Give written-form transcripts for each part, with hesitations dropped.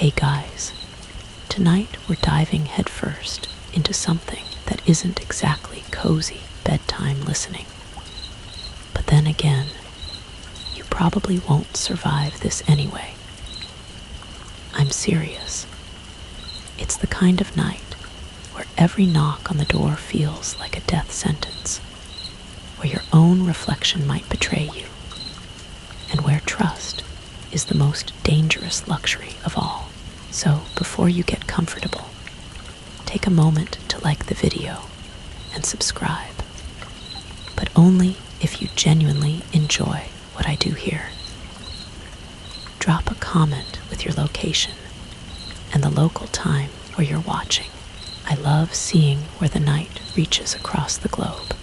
Hey guys, tonight we're diving headfirst into something that isn't exactly cozy bedtime listening. But then again, you probably won't survive this anyway. I'm serious. It's the kind of night where every knock on the door feels like a death sentence, where your own reflection might betray you, and where trust is the most dangerous luxury of all. So before you get comfortable, take a moment to like the video and subscribe, but only if you genuinely enjoy what I do here. Drop a comment with your location and the local time where you're watching. I love seeing where the night reaches across the globe.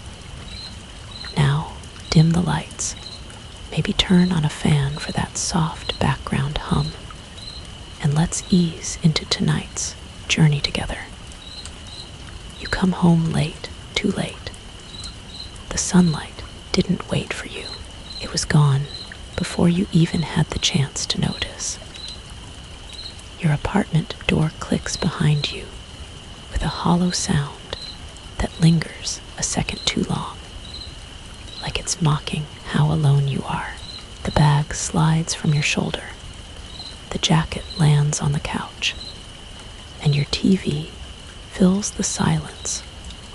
Now, dim the lights. Maybe turn on a fan for that soft background hum. And let's ease into tonight's journey together. You come home late, too late. The sunlight didn't wait for you. It was gone before you even had the chance to notice. Your apartment door clicks behind you with a hollow sound that lingers a second too long, like it's mocking how alone you are. The bag slides from your shoulder, the jacket lands on the couch, and your TV fills the silence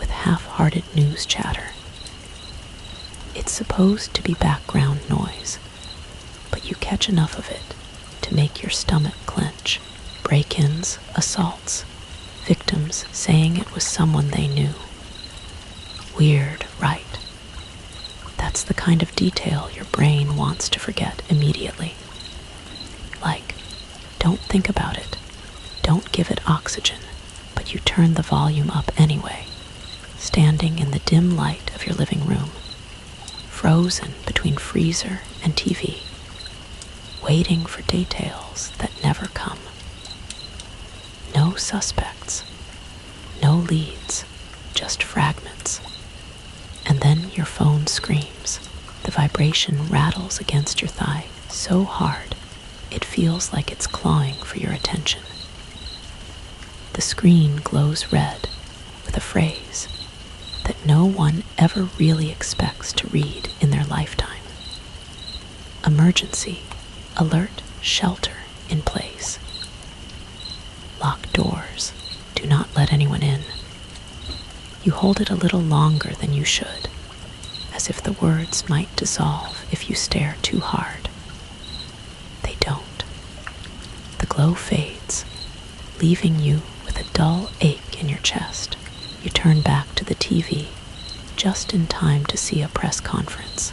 with half-hearted news chatter. It's supposed to be background noise, but you catch enough of it to make your stomach clench. Break-ins, assaults, victims saying it was someone they knew. Weird, right? That's the kind of detail your brain wants to forget immediately. Like, don't think about it, don't give it oxygen, but you turn the volume up anyway, standing in the dim light of your living room, frozen between freezer and TV, waiting for details that never come. No suspects, no leads, just fragments. And then your phone screams. The vibration rattles against your thigh so hard it feels like it's clawing for your attention. The screen glows red with a phrase that no one ever really expects to read in their lifetime. Emergency, alert, shelter in place. Lock doors, do not let anyone in. You hold it a little longer than you should, as if the words might dissolve if you stare too hard. They don't. The glow fades, leaving you with a dull ache in your chest. You turn back to the TV, just in time to see a press conference.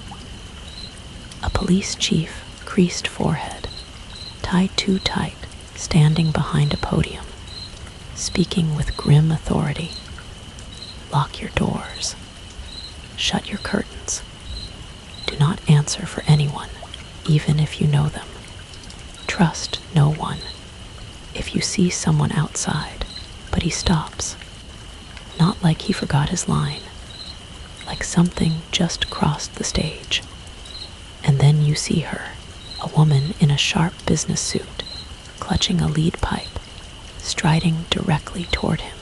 A police chief, creased forehead, tied too tight, standing behind a podium, speaking with grim authority. Lock your doors. Shut your curtains. Do not answer for anyone, even if you know them. Trust no one. If you see someone outside, but he stops, not like he forgot his line, like something just crossed the stage. And then you see her, a woman in a sharp business suit, clutching a lead pipe, striding directly toward him.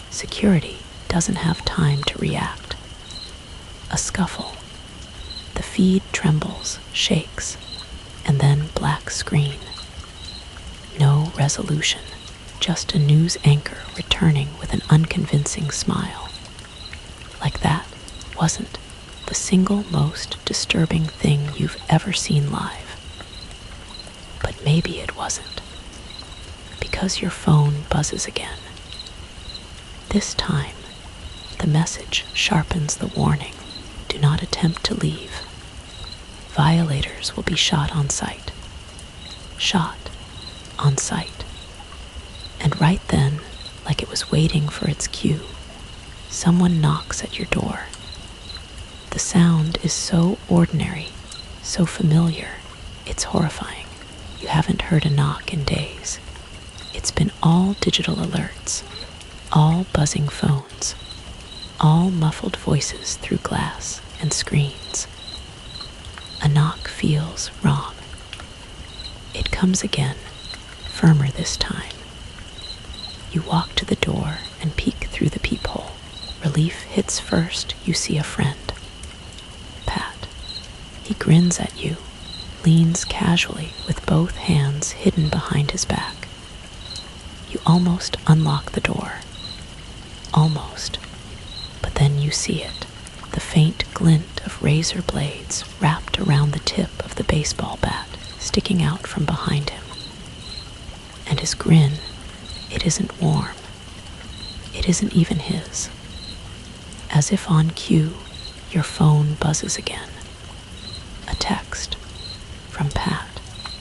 Security doesn't have time to react. A scuffle. The feed trembles, shakes, and then black screen. No resolution, just a news anchor returning with an unconvincing smile. Like that wasn't the single most disturbing thing you've ever seen live. But maybe it wasn't, because your phone buzzes again. This time, the message sharpens the warning. Do not attempt to leave. Violators will be shot on sight. Shot on sight. And right then, like it was waiting for its cue, someone knocks at your door. The sound is so ordinary, so familiar, it's horrifying. You haven't heard a knock in days. It's been all digital alerts, all buzzing phones, all muffled voices through glass and screens. A knock feels wrong. It comes again, firmer this time. You walk to the door and peek through the peephole. Relief hits first. You see a friend. Pat. He grins at you, leans casually with both hands hidden behind his back. You almost unlock the door. Almost. But then you see it, the faint glint of razor blades wrapped around the tip of the baseball bat sticking out from behind him. And his grin, it isn't warm. It isn't even his. As if on cue, your phone buzzes again. A text from Pat,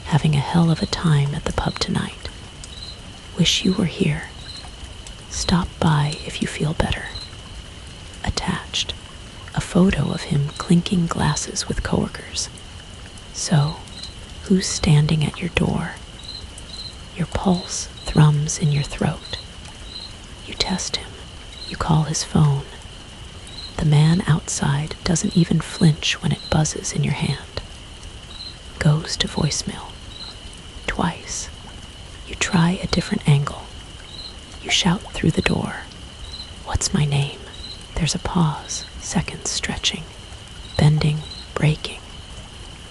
having a hell of a time at the pub tonight. Wish you were here. Stop by if you feel better. Attached, a photo of him clinking glasses with coworkers. So, who's standing at your door? Your pulse thrums in your throat. You test him. You call his phone. The man outside doesn't even flinch when it buzzes in your hand. Goes to voicemail. Twice. You try a different angle. You shout through the door. What's my name? There's a pause, seconds stretching, bending, breaking,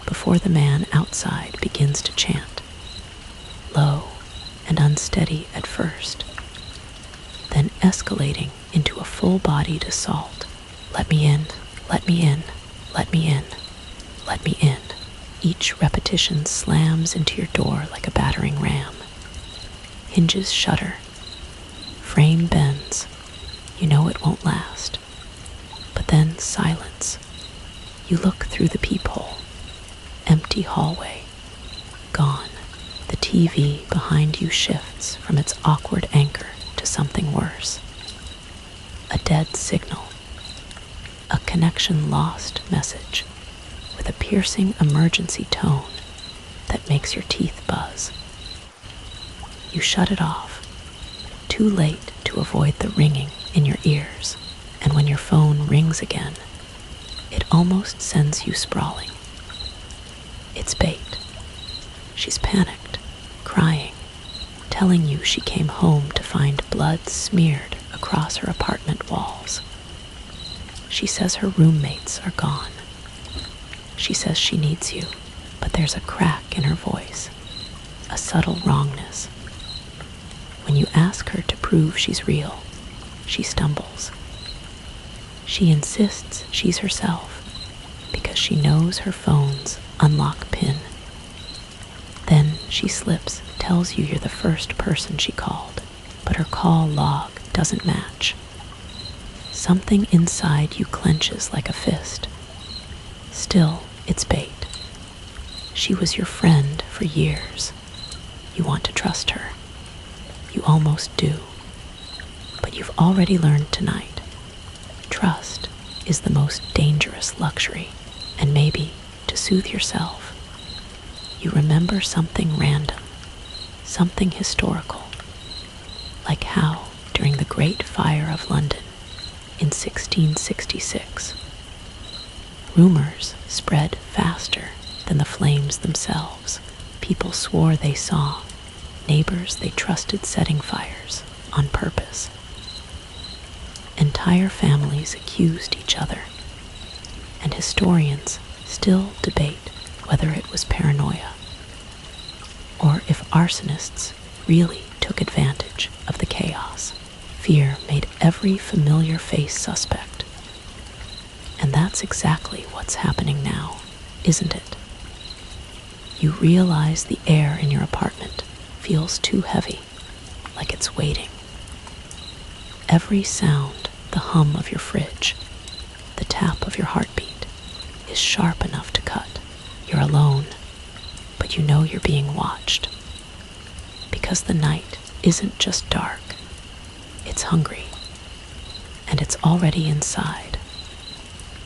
before the man outside begins to chant. Low and unsteady at first, then escalating into a full-bodied assault. Let me in, let me in, let me in, let me in. Each repetition slams into your door like a battering ram. Hinges shudder. Frame bends. You know it won't last. But then silence. You look through the peephole. Empty hallway. Gone. The TV behind you shifts from its awkward anchor to something worse. A dead signal. A connection lost message with a piercing emergency tone that makes your teeth buzz. You shut it off, too late to avoid the ringing in your ears, and when your phone rings again, it almost sends you sprawling. It's bait. She's panicked, crying, telling you she came home to find blood smeared across her apartment walls. She says her roommates are gone. She says she needs you, but there's a crack in her voice, a subtle wrongness. When you ask her to prove she's real, she stumbles. She insists she's herself because she knows her phone's unlock pin. Then she slips, tells you you're the first person she called, but her call log doesn't match. Something inside you clenches like a fist. Still, it's bait. She was your friend for years. You want to trust her. You almost do. But you've already learned tonight. Trust is the most dangerous luxury, and maybe, to soothe yourself, you remember something random, something historical, like how, during the Great Fire of London in 1666, rumors spread faster than the flames themselves. People swore they saw neighbors they trusted setting fires on purpose. Entire families accused each other, and historians still debate whether it was paranoia or if arsonists really took advantage of the chaos. Fear made every familiar face suspect. And that's exactly what's happening now, isn't it? You realize the air in your apartment feels too heavy, like it's waiting. Every sound, the hum of your fridge, the tap of your heartbeat, is sharp enough to cut. You're alone, but you know you're being watched. Because the night isn't just dark, it's hungry, and it's already inside.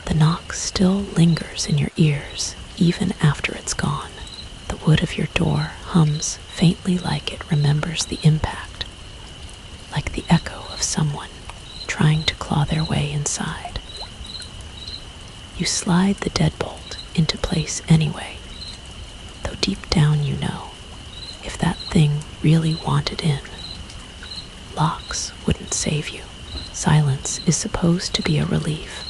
The knock still lingers in your ears even after it's gone. The wood of your door hums faintly like it remembers the impact, like the echo of someone trying to claw their way inside. You slide the deadbolt into place anyway, though deep down you know if that thing really wanted in. Locks wouldn't save you. Silence is supposed to be a relief,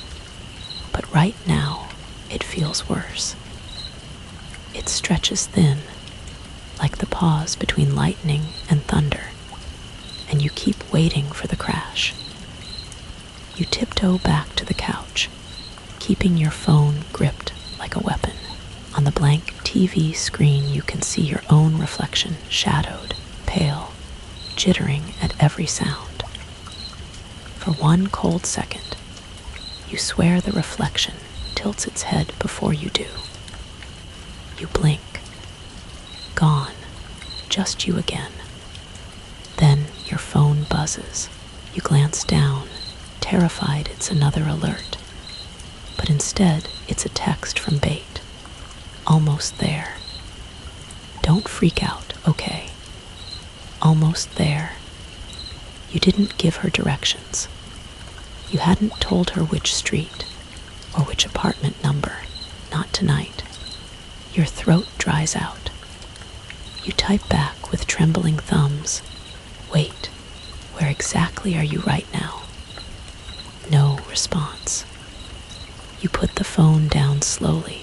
but right now it feels worse. It stretches thin, like the pause between lightning and thunder, and you keep waiting for the crash. You tiptoe back to the couch, keeping your phone gripped like a weapon. On the blank TV screen, you can see your own reflection, shadowed, pale, jittering at every sound. For one cold second, you swear the reflection tilts its head before you do. You blink. Gone. Just you again. Then your phone buzzes. You glance down, terrified it's another alert. But instead, it's a text from Bait. Almost there. Don't freak out, okay? Almost there. You didn't give her directions. You hadn't told her which street or which apartment number. Not tonight. Your throat dries out. You type back with trembling thumbs. Wait, where exactly are you right now? No response. You put the phone down slowly,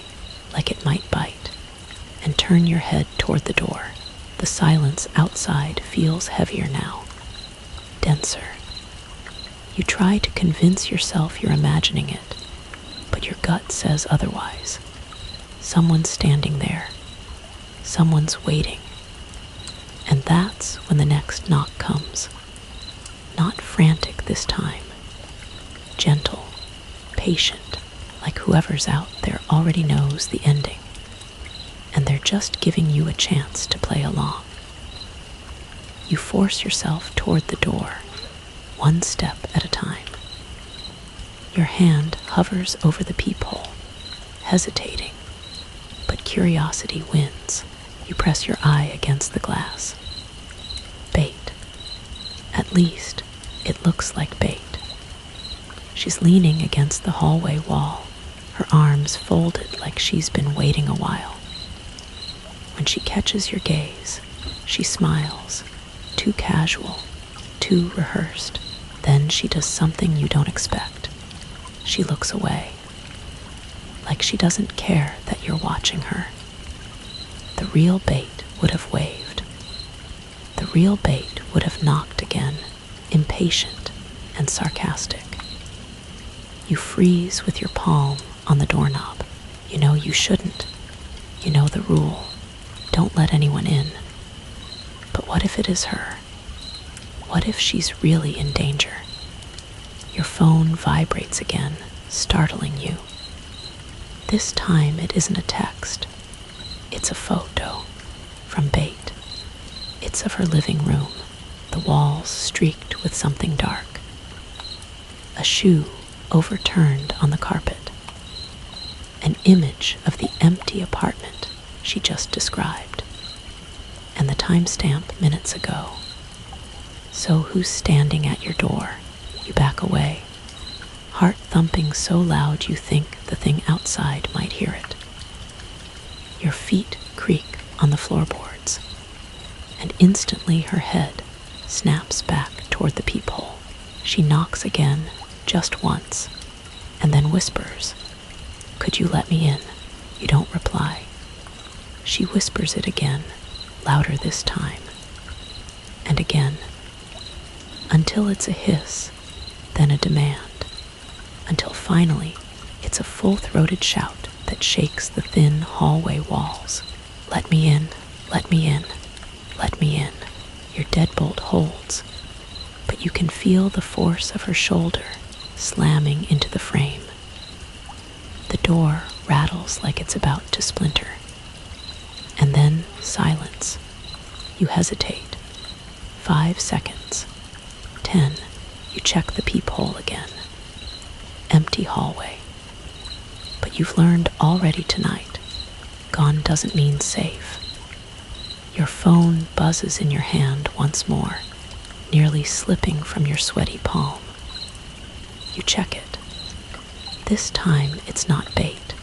like it might bite, and turn your head toward the door. The silence outside feels heavier now, denser. You try to convince yourself you're imagining it, but your gut says otherwise. Someone's standing there. Someone's waiting. And that's when the next knock comes. Not frantic this time. Gentle, patient, like whoever's out there already knows the ending. And they're just giving you a chance to play along. You force yourself toward the door, one step at a time. Your hand hovers over the peephole, hesitating, but curiosity wins. You press your eye against the glass. Bait. At least, it looks like Bait. She's leaning against the hallway wall, her arms folded like she's been waiting a while. When she catches your gaze, she smiles, too casual, too rehearsed. Then she does something you don't expect. She looks away, like she doesn't care that you're watching her. The real Bait would have waved. The real Bait would have knocked again, impatient and sarcastic. You freeze with your palm on the doorknob. You know you shouldn't. You know the rule. Don't let anyone in. But what if it is her? What if she's really in danger? Your phone vibrates again, startling you. This time it isn't a text. It's a photo from Bait. It's of her living room, the walls streaked with something dark. A shoe overturned on the carpet. An image of the empty apartment she just described. And the timestamp minutes ago. So who's standing at your door? You back away, heart thumping so loud you think the thing outside might hear it. Your feet creak on the floorboards, and instantly her head snaps back toward the peephole. She knocks again, just once, and then whispers, "Could you let me in?" You don't reply. She whispers it again, louder this time, and again, until it's a hiss, then a demand, until finally it's a full-throated shout that shakes the thin hallway walls. "Let me in, let me in, let me in." Your deadbolt holds, but you can feel the force of her shoulder slamming into the frame. The door rattles like it's about to splinter. And then silence. You hesitate. 5 seconds. 10. You check the peephole again. Empty hallway. But you've learned already tonight, gone doesn't mean safe. Your phone buzzes in your hand once more, nearly slipping from your sweaty palm. You check it. This time it's not Bait.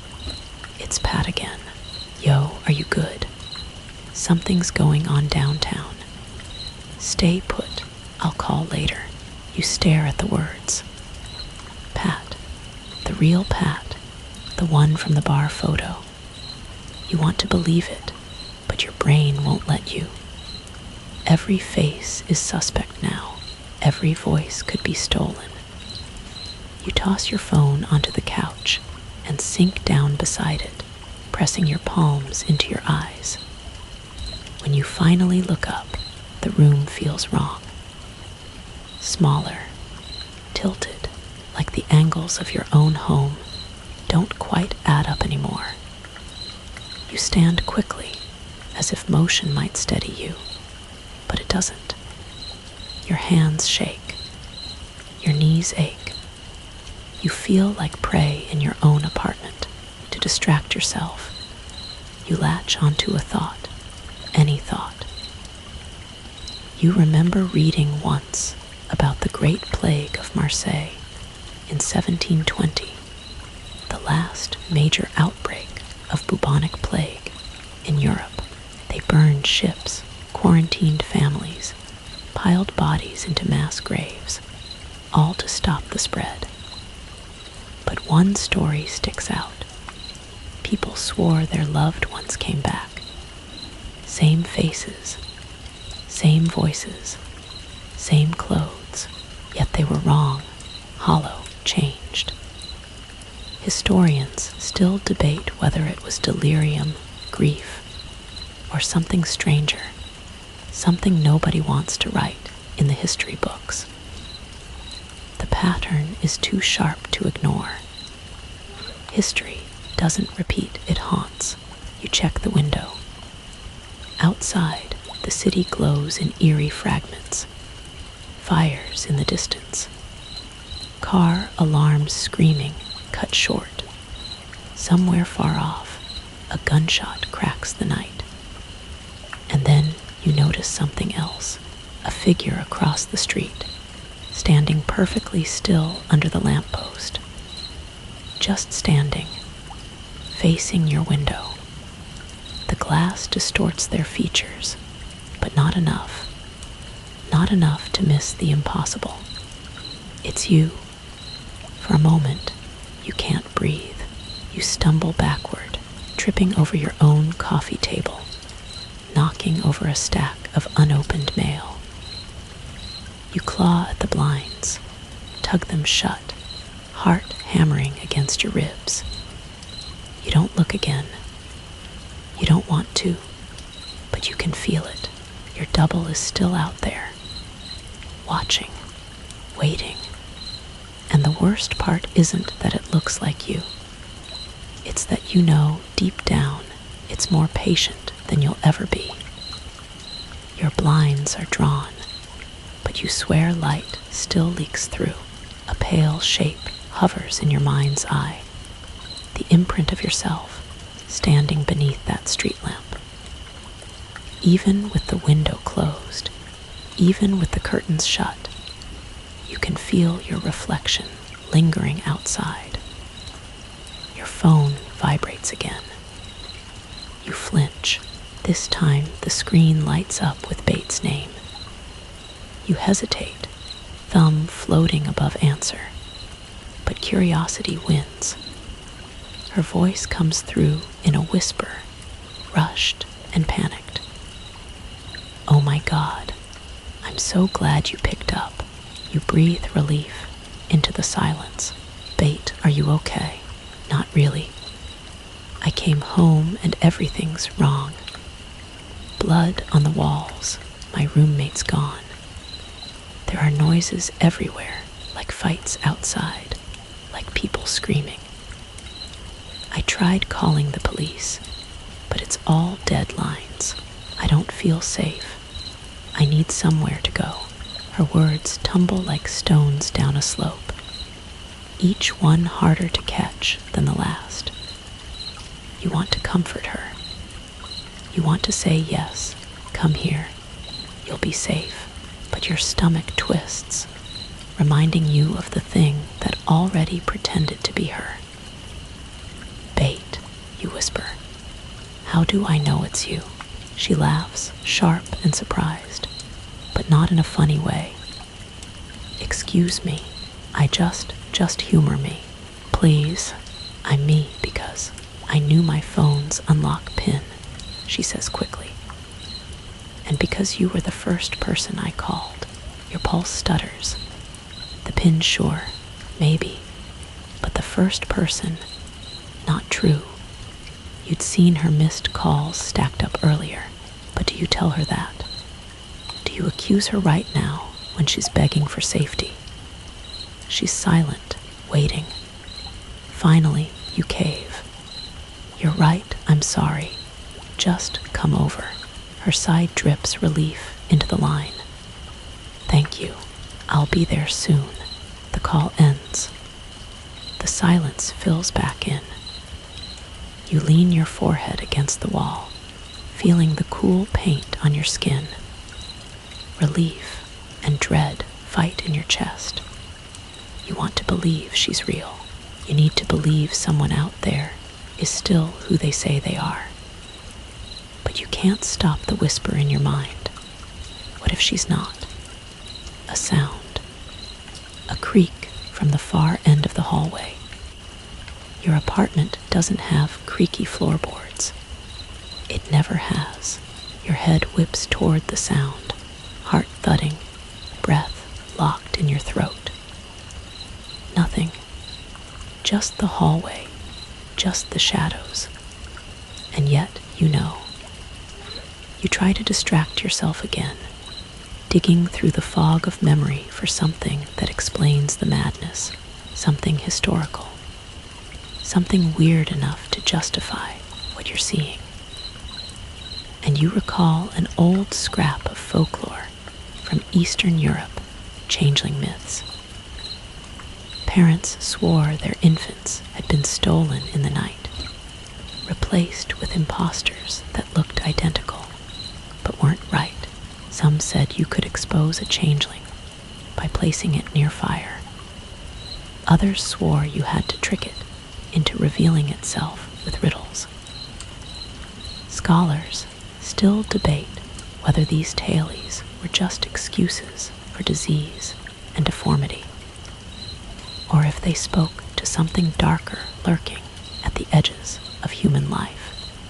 It's Pat again. "Yo, are you good?" Something's going on downtown. Stay put, I'll call later. You stare at the words. Pat, the real Pat, the one from the bar photo. You want to believe it, but your brain won't let you. Every face is suspect now. Every voice could be stolen. You toss your phone onto the couch and sink down beside it, pressing your palms into your eyes. When you finally look up, the room feels wrong. Smaller, tilted, like the angles of your own home don't quite add up anymore. You stand quickly, as if motion might steady you, but it doesn't. Your hands shake. Your knees ache. You feel like prey in your own apartment. To distract yourself, you latch onto a thought, any thought. You remember reading once about the Great Plague of Marseille in 1720, the last major outbreak of bubonic plague in Europe. They burned ships, quarantined families, piled bodies into mass graves, all to stop the spread. But one story sticks out. People swore their loved ones came back. Same faces, same voices, same clothes, yet they were wrong, hollow, changed. Historians still debate whether it was delirium, grief, or something stranger, something nobody wants to write in the history books. The pattern is too sharp to ignore. History doesn't repeat, it haunts. You check the window. Outside, the city glows in eerie fragments. Fires in the distance. Car alarms screaming, cut short. Somewhere far off, a gunshot cracks the night. And then you notice something else, a figure across the street, standing perfectly still under the lamppost. Just standing, facing your window. The glass distorts their features, but not enough. Not enough to miss the impossible. It's you. For a moment, you can't breathe. You stumble backward, tripping over your own coffee table, knocking over a stack of unopened mail. You claw at the blinds, tug them shut, heart hammering against your ribs. You don't look again. You don't want to, but you can feel it. Your double is still out there, watching, waiting. And the worst part isn't that it looks like you. It's that you know deep down it's more patient than you'll ever be. Your blinds are drawn, but you swear light still leaks through. A pale shape hovers in your mind's eye, the imprint of yourself standing beneath that street lamp. Even with the window closed, even with the curtains shut, you can feel your reflection lingering outside. Your phone vibrates again. You flinch. This time the screen lights up with Bates' name. You hesitate, thumb floating above answer, but curiosity wins. Her voice comes through in a whisper, rushed and panicked. Oh my God, I'm so glad you picked up. You breathe relief into the silence. Bate, are you okay? Not really. I came home and everything's wrong. Blood on the walls, my roommate's gone. There are noises everywhere, like fights outside, like people screaming. I tried calling the police, but it's all dead lines. I don't feel safe. I need somewhere to go. Her words tumble like stones down a slope, each one harder to catch than the last. You want to comfort her. You want to say yes, come here, you'll be safe, but your stomach twists, reminding you of the thing that already pretended to be her. Bate, you whisper. How do I know it's you? She laughs, sharp and surprised, but not in a funny way. Excuse me, just humor me. Please, I'm me because I knew my phone's unlock pin, she says quickly. And because you were the first person I called, your pulse stutters. The pin, sure, maybe, but the first person, not true. You'd seen her missed calls stacked up earlier, but do you tell her that? Do you accuse her right now when she's begging for safety? She's silent, waiting. Finally, you cave. You're right, I'm sorry. Just come over. Her sigh drips relief into the line. Thank you. I'll be there soon. The call ends. The silence fills back in. You lean your forehead against the wall, feeling the cool paint on your skin. Relief and dread fight in your chest. You want to believe she's real. You need to believe someone out there is still who they say they are. But you can't stop the whisper in your mind. What if she's not? A sound. A creak from the far end of the hallway. Your apartment doesn't have creaky floorboards. It never has. Your head whips toward the sound, heart thudding, breath locked in your throat. Nothing. Just the hallway, just the shadows. And yet, you know. You try to distract yourself again, digging through the fog of memory for something that explains the madness, something historical, something weird enough to justify what you're seeing. And you recall an old scrap of folklore from Eastern Europe, changeling myths. Parents swore their infants had been stolen in the night, replaced with imposters that looked identical, but weren't right. Some said you could expose a changeling by placing it near fire. Others swore you had to trick it into revealing itself with riddles. Scholars still debate whether these tales were just excuses for disease and deformity, or if they spoke to something darker lurking at the edges of human life.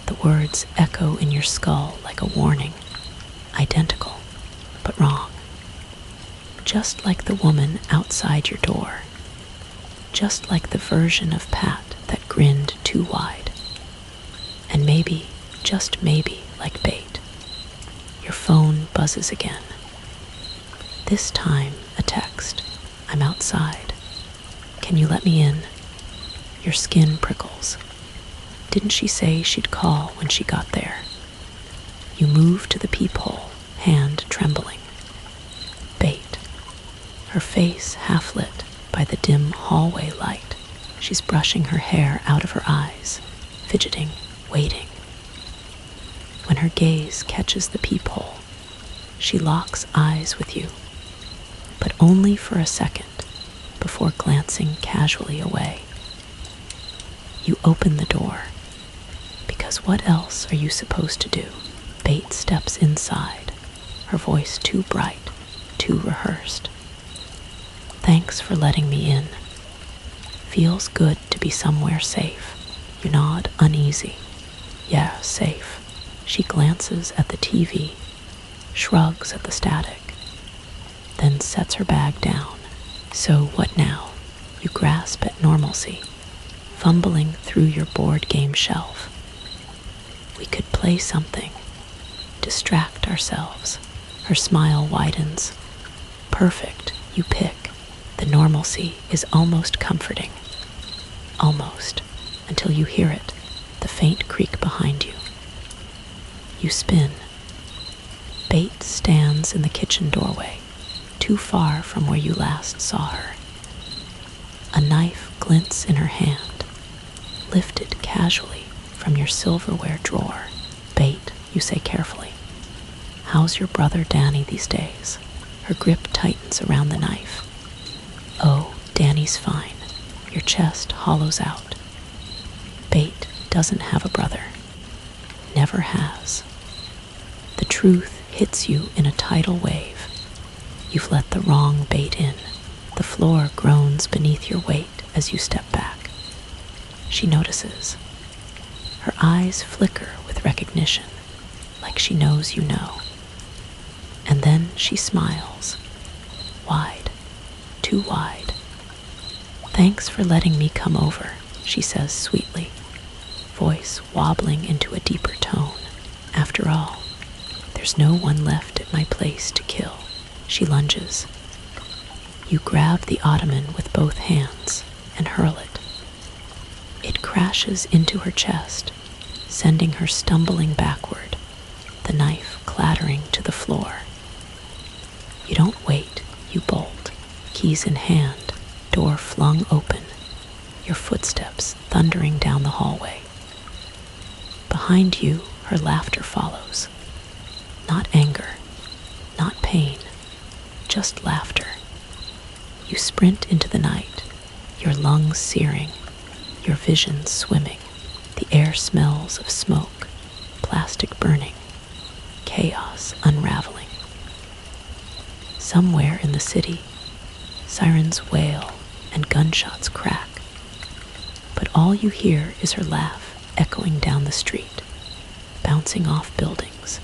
The words echo in your skull like a warning, identical but wrong. Just like the woman outside your door, just like the version of Pat that grinned too wide, and maybe, just maybe, like bait, your phone buzzes again. This time, a text. I'm outside. Can you let me in? Your skin prickles. Didn't she say she'd call when she got there? You move to the peephole, hand trembling. Bait. Her face half lit by the dim hallway light. She's brushing her hair out of her eyes, fidgeting, waiting. When her gaze catches the peephole, she locks eyes with you, but only for a second before glancing casually away. You open the door, because what else are you supposed to do? Bait steps inside, her voice too bright, too rehearsed. Thanks for letting me in. Feels good to be somewhere safe. You nod, uneasy. Yeah, safe. She glances at the TV, shrugs at the static, then sets her bag down. So what now? You grasp at normalcy, fumbling through your board game shelf. We could play something, distract ourselves. Her smile widens. Perfect, you pick. The normalcy is almost comforting. Almost, until you hear it, the faint creak behind you. You spin. Bait stands in the kitchen doorway, too far from where you last saw her. A knife glints in her hand, lifted casually from your silverware drawer. Bait, you say carefully. How's your brother Danny these days? Her grip tightens around the knife. Oh, Danny's fine. Your chest hollows out. Bait doesn't have a brother. Never has. The truth hits you in a tidal wave. You've let the wrong bait in. The floor groans beneath your weight as you step back. She notices. Her eyes flicker with recognition, like she knows you know. And then she smiles. Wide, too wide. "Thanks for letting me come over," she says sweetly, voice wobbling into a deeper tone. "After all, there's no one left at my place to kill." She lunges. You grab the ottoman with both hands and hurl it. It crashes into her chest, sending her stumbling backward, the knife clattering to the floor. You don't wait, you bolt, keys in hand, door flung open, your footsteps thundering down the hallway. Behind you, her laughter follows. Not anger, not pain, just laughter. You sprint into the night, your lungs searing, your vision swimming. The air smells of smoke, plastic burning, chaos unraveling. Somewhere in the city, sirens wail and gunshots crack. But all you hear is her laugh echoing down the street, bouncing off buildings,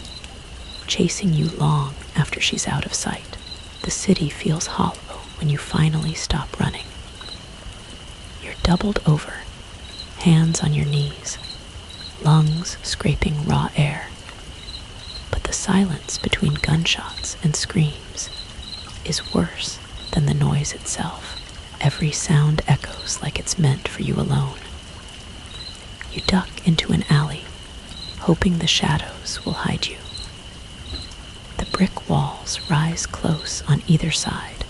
chasing you long after she's out of sight. The city feels hollow when you finally stop running. You're doubled over, hands on your knees, lungs scraping raw air. But the silence between gunshots and screams is worse than the noise itself. Every sound echoes like it's meant for you alone. You duck into an alley, hoping the shadows will hide you. The brick walls rise close on either side,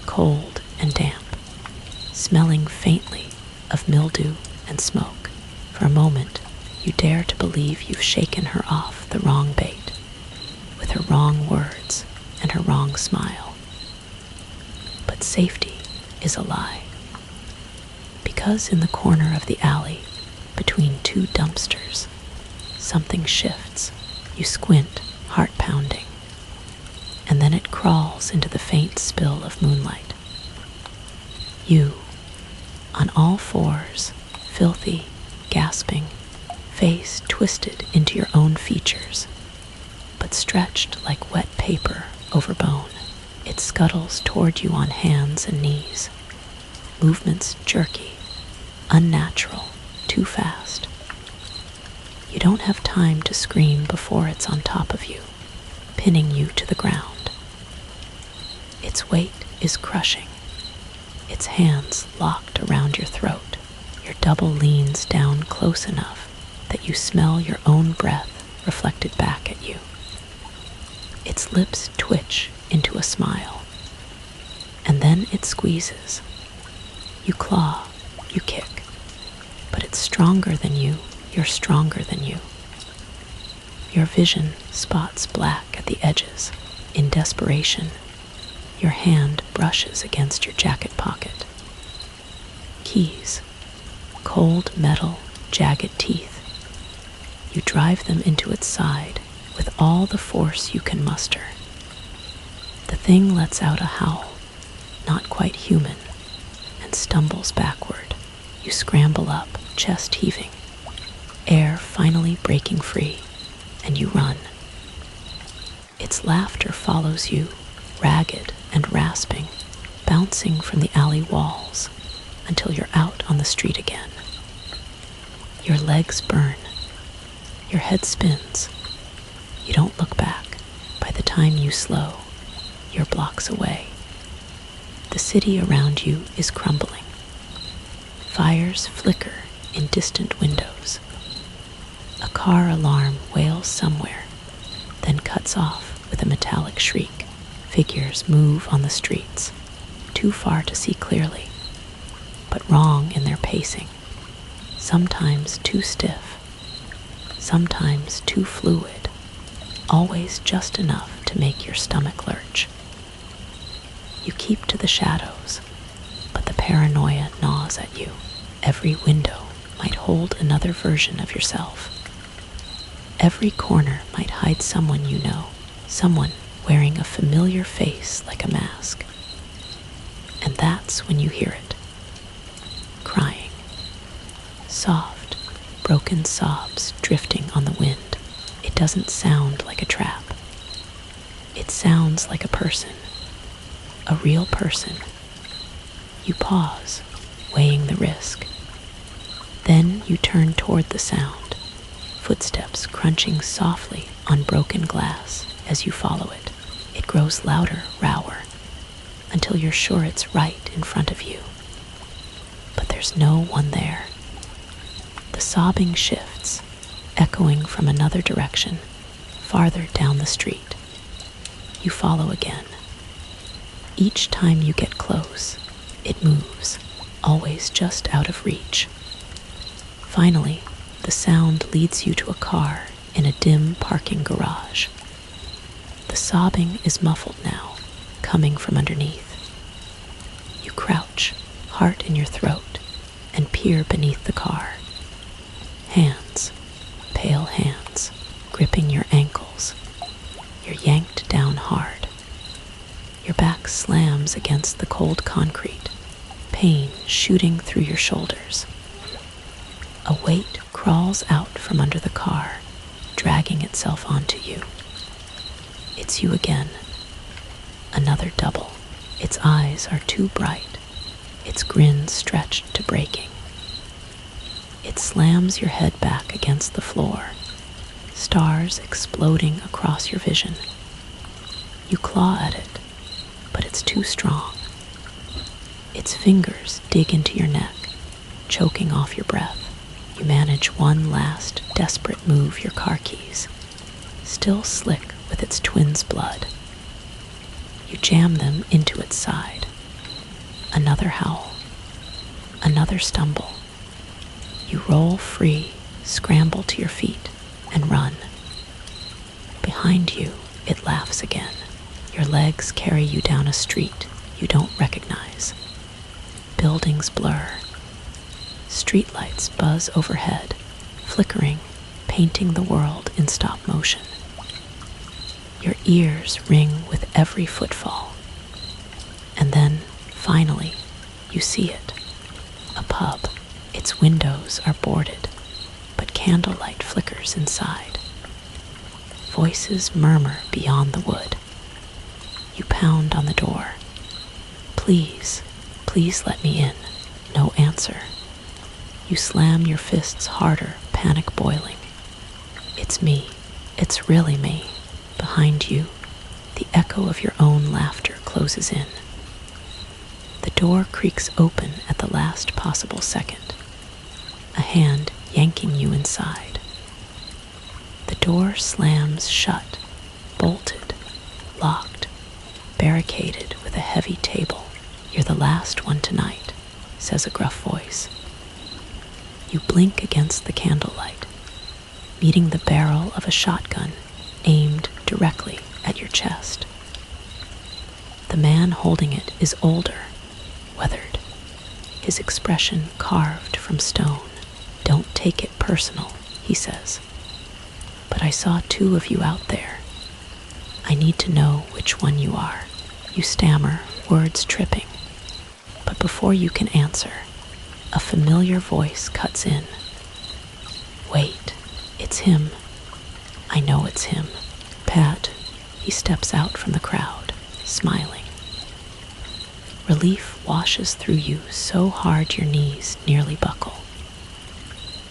cold and damp, smelling faintly of mildew and smoke. For a moment, you dare to believe you've shaken her off the wrong bait, with her wrong words and her wrong smile. But safety is a lie. Because in the corner of the alley, between two dumpsters, something shifts. You squint, heart pounding, and then it crawls into the faint spill of moonlight. You, on all fours, filthy, gasping, face twisted into your own features, but stretched like wet paper over bone. It scuttles toward you on hands and knees, movements jerky, unnatural, too fast. You don't have time to scream before it's on top of you, pinning you to the ground. Its weight is crushing, its hands locked around your throat. Your double leans down close enough that you smell your own breath reflected back at you. Its lips twitch into a smile, and then it squeezes. You claw, you kick, but it's stronger than you, you're stronger than you. Your vision spots black at the edges. In desperation, your hand brushes against your jacket pocket. Keys, cold metal, jagged teeth. You drive them into its side with all the force you can muster. The thing lets out a howl, not quite human, and stumbles backward. You scramble up, chest heaving, air finally breaking free, and you run. Its laughter follows you, ragged and rasping, bouncing from the alley walls until you're out on the street again. Your legs burn. Your head spins. You don't look back. By the time you slow, you're blocks away. The city around you is crumbling. Fires flicker in distant windows. A car alarm wails somewhere, then cuts off with a metallic shriek. Figures move on the streets, too far to see clearly, but wrong in their pacing. Sometimes too stiff, sometimes too fluid, always just enough to make your stomach lurch. You keep to the shadows, but the paranoia gnaws at you. Every window might hold another version of yourself. every corner might hide someone you know, someone wearing a familiar face like a mask. And that's when you hear it. Crying. Soft, broken sobs drifting on the wind. It doesn't sound like a trap. It sounds like a person. A real person. You pause, weighing the risk. Then you turn toward the sound, footsteps crunching softly on broken glass as you follow it. It grows louder, rower, until you're sure it's right in front of you. But there's no one there. The sobbing shifts, echoing from another direction, farther down the street. You follow again. Each time you get close, it moves, always just out of reach. Finally, the sound leads you to a car in a dim parking garage. The sobbing is muffled now, coming from underneath. You crouch, heart in your throat, and peer beneath the car. Hands, pale hands, gripping your ankles. You're yanked down hard. Your back slams against the cold concrete, pain shooting through your shoulders. A weight crawls out from under the car, dragging itself onto you. It's you again. Another double. Its eyes are too bright, its grin stretched to breaking. It slams your head back against the floor, stars exploding across your vision. You claw at it, but it's too strong. Its fingers dig into your neck, choking off your breath. You manage one last desperate move, your car keys, still slick with its twin's blood. You jam them into its side. Another howl. Another stumble. You roll free, scramble to your feet, and run. Behind you, it laughs again. Your legs carry you down a street you don't recognize. Buildings blur. Streetlights buzz overhead, flickering, painting the world in stop motion. Your ears ring with every footfall. And then, finally, you see it. A pub. Its windows are boarded, but candlelight flickers inside. Voices murmur beyond the wood. You pound on the door. Please, please let me in. No answer. You slam your fists harder, panic boiling. It's me. It's really me. Behind you, the echo of your own laughter closes in. The door creaks open at the last possible second, a hand yanking you inside. The door slams shut, bolted, locked, barricaded with a heavy table. You're the last one tonight, says a gruff voice. You blink against the candlelight, meeting the barrel of a shotgun aimed directly at your chest. The man holding it is older, weathered, his expression carved from stone. Don't take it personal, he says. But I saw two of you out there. I need to know which one you are. You stammer, words tripping. But before you can answer, a familiar voice cuts in. Wait, it's him. I know it's him. Pat. He steps out from the crowd, smiling. Relief washes through you so hard your knees nearly buckle.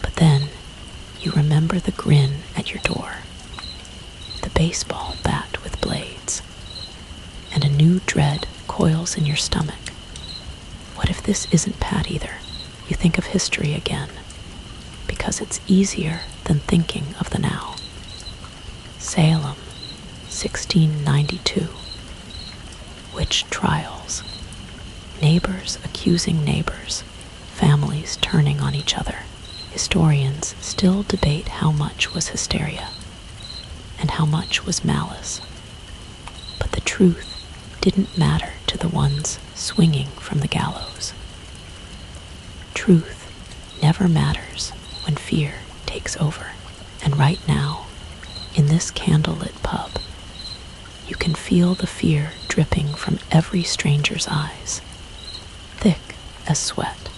But then you remember the grin at your door, the baseball bat with blades, and a new dread coils in your stomach. What if this isn't Pat either? You think of history again, because it's easier than thinking of the now. Salem, 1692. Witch trials. Neighbors accusing neighbors. Families turning on each other. Historians still debate how much was hysteria and how much was malice. But the truth didn't matter to the ones swinging from the gallows. Truth never matters when fear takes over. And right now, In this candlelit pub, you can feel the fear dripping from every stranger's eyes, thick as sweat.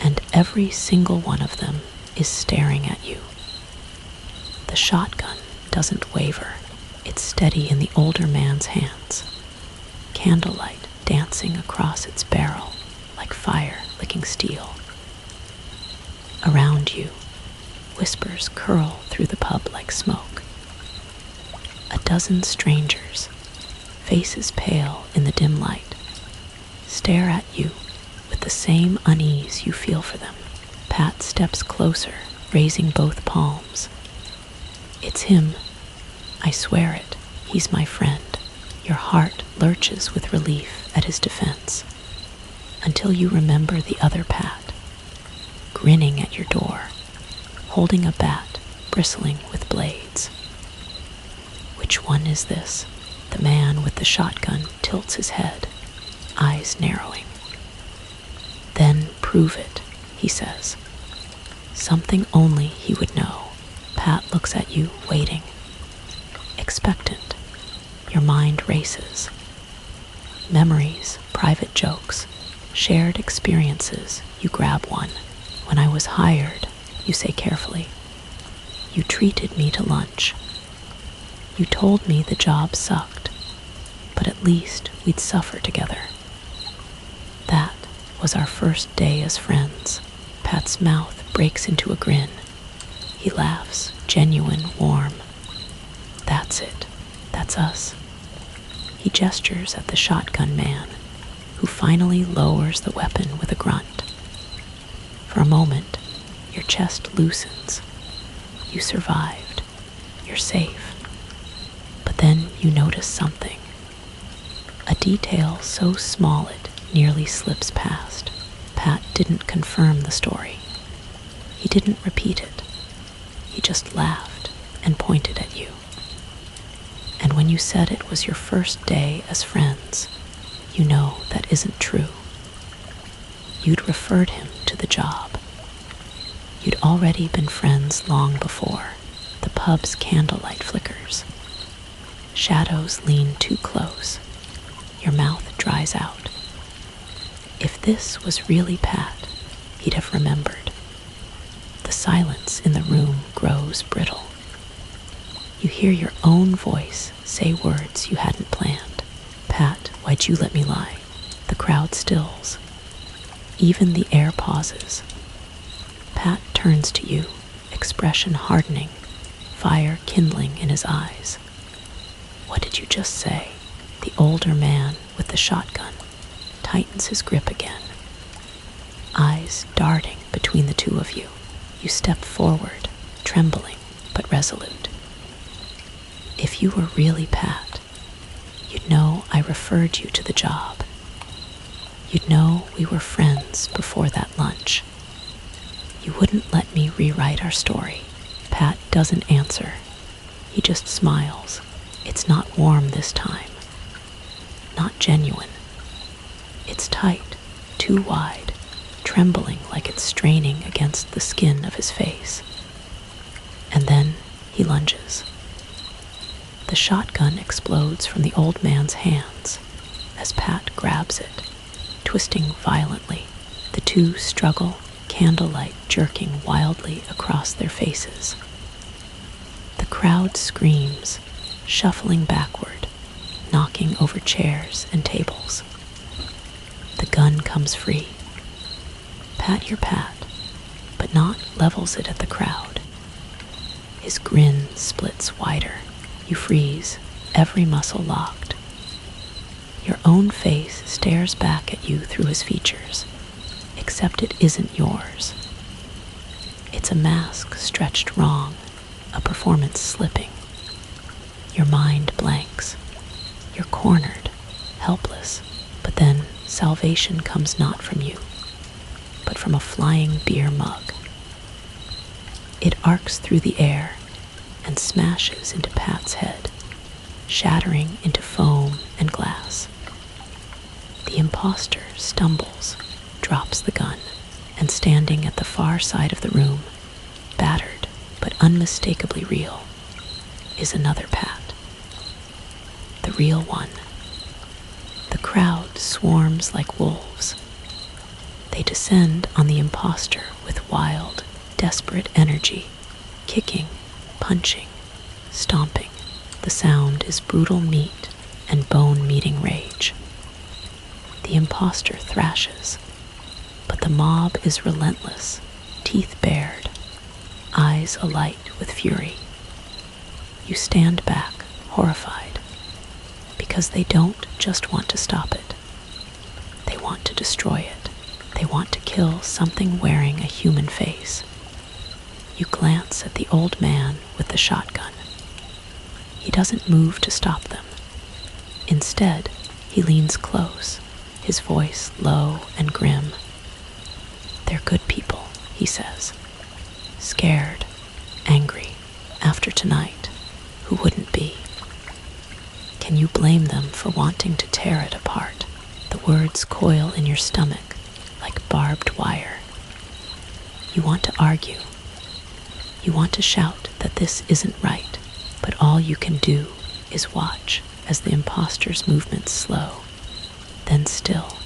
And every single one of them is staring at you. The shotgun doesn't waver. It's steady in the older man's hands, candlelight dancing across its barrel like fire licking steel. Around you, whispers curl through the pub like smoke. A dozen strangers, faces pale in the dim light, stare at you with the same unease you feel for them. Pat steps closer, raising both palms. It's him. I swear it. He's my friend. Your heart lurches with relief at his defense, until you remember the other Pat, grinning at your door, holding a bat bristling with blades. Which one is this? The man with the shotgun tilts his head, eyes narrowing. Then prove it, he says. Something only he would know. Pat looks at you, waiting, expectant. Your mind races. Memories, private jokes, shared experiences. You grab one. When I was hired, you say carefully, you treated me to lunch. You told me the job sucked, but at least we'd suffer together. That was our first day as friends. Pat's mouth breaks into a grin. He laughs, genuine, warm. That's it. That's us. He gestures at the shotgun man, who finally lowers the weapon with a grunt. For a moment, your chest loosens. You survived. You're safe. But then you notice something. A detail so small it nearly slips past. Pat didn't confirm the story. He didn't repeat it. He just laughed and pointed at you. And when you said it was your first day as friends, you know that isn't true. You'd referred him to the job. You'd already been friends long before. The pub's candlelight flickers. Shadows lean too close. Your mouth dries out. If this was really Pat, he'd have remembered. The silence in the room grows brittle. You hear your own voice say words you hadn't planned. Pat, why'd you let me lie? The crowd stills. Even the air pauses. Pat turns to you, expression hardening, fire kindling in his eyes. What did you just say? The older man with the shotgun tightens his grip again. Eyes darting between the two of you. You step forward, trembling but resolute. If you were really Pat, you'd know I referred you to the job. You'd know we were friends before that lunch. You wouldn't let me rewrite our story. Pat doesn't answer. He just smiles. It's not warm this time. Not genuine. It's tight, too wide, trembling like it's straining against the skin of his face. And then he lunges. The shotgun explodes from the old man's hands as Pat grabs it, twisting violently. The two struggle, candlelight jerking wildly across their faces. The crowd screams, shuffling backward, knocking over chairs and tables. The gun comes free. Pat your Pat, but not levels it at the crowd. His grin splits wider. You freeze, every muscle locked. Your own face stares back at you through his features, except it isn't yours. It's a mask stretched wrong, a performance slipping. Your mind blanks. You're cornered, helpless, but then salvation comes not from you, but from a flying beer mug. It arcs through the air and smashes into Pat's head, shattering into foam and glass. The imposter stumbles, drops the gun, and standing at the far side of the room, battered but unmistakably real, is another Pat. The real one. The crowd swarms like wolves. They descend on the imposter with wild, desperate energy, kicking, punching, stomping. The sound is brutal meat and bone-meeting rage. The imposter thrashes, but the mob is relentless, teeth bared, eyes alight with fury. You stand back, horrified, because they don't just want to stop it. They want to destroy it. They want to kill something wearing a human face. You glance at the old man with the shotgun. He doesn't move to stop them. Instead, he leans close, his voice low and grim. "They're good people," he says. "Scared, angry, after tonight. Who wouldn't be? Can you blame them for wanting to tear it apart?" The words coil in your stomach like barbed wire. You want to argue. You want to shout that this isn't right, but all you can do is watch as the imposter's movements slow, then still,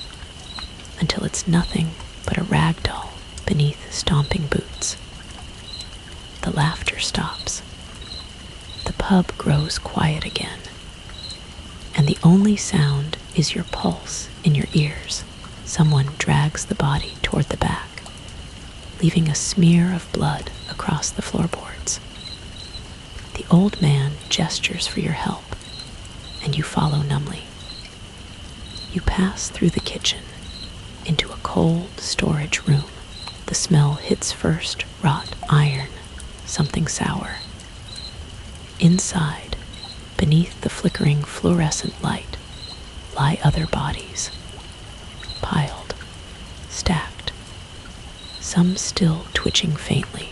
until it's nothing but a rag doll beneath stomping boots. The laughter stops. The pub grows quiet again, and the only sound is your pulse in your ears. Someone drags the body toward the back, leaving a smear of blood across the floorboards. The old man gestures for your help, and you follow numbly. You pass through the kitchen into a cold storage room. The smell hits first wrought iron, something sour. Inside, beneath the flickering fluorescent light, lie other bodies, piled, stacked, some still twitching faintly,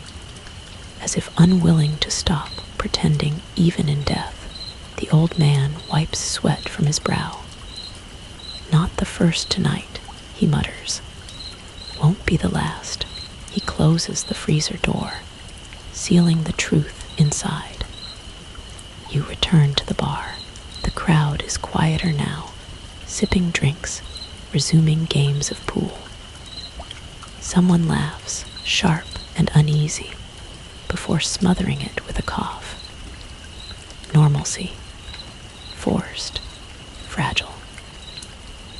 as if unwilling to stop pretending even in death. The old man wipes sweat from his brow. "Not the first tonight," he mutters. "Won't be the last." He closes the freezer door, sealing the truth inside. You return to the bar. The crowd is quieter now, sipping drinks, resuming games of pool. Someone laughs, sharp and uneasy, before smothering it with a cough. Normalcy. Forced. Fragile.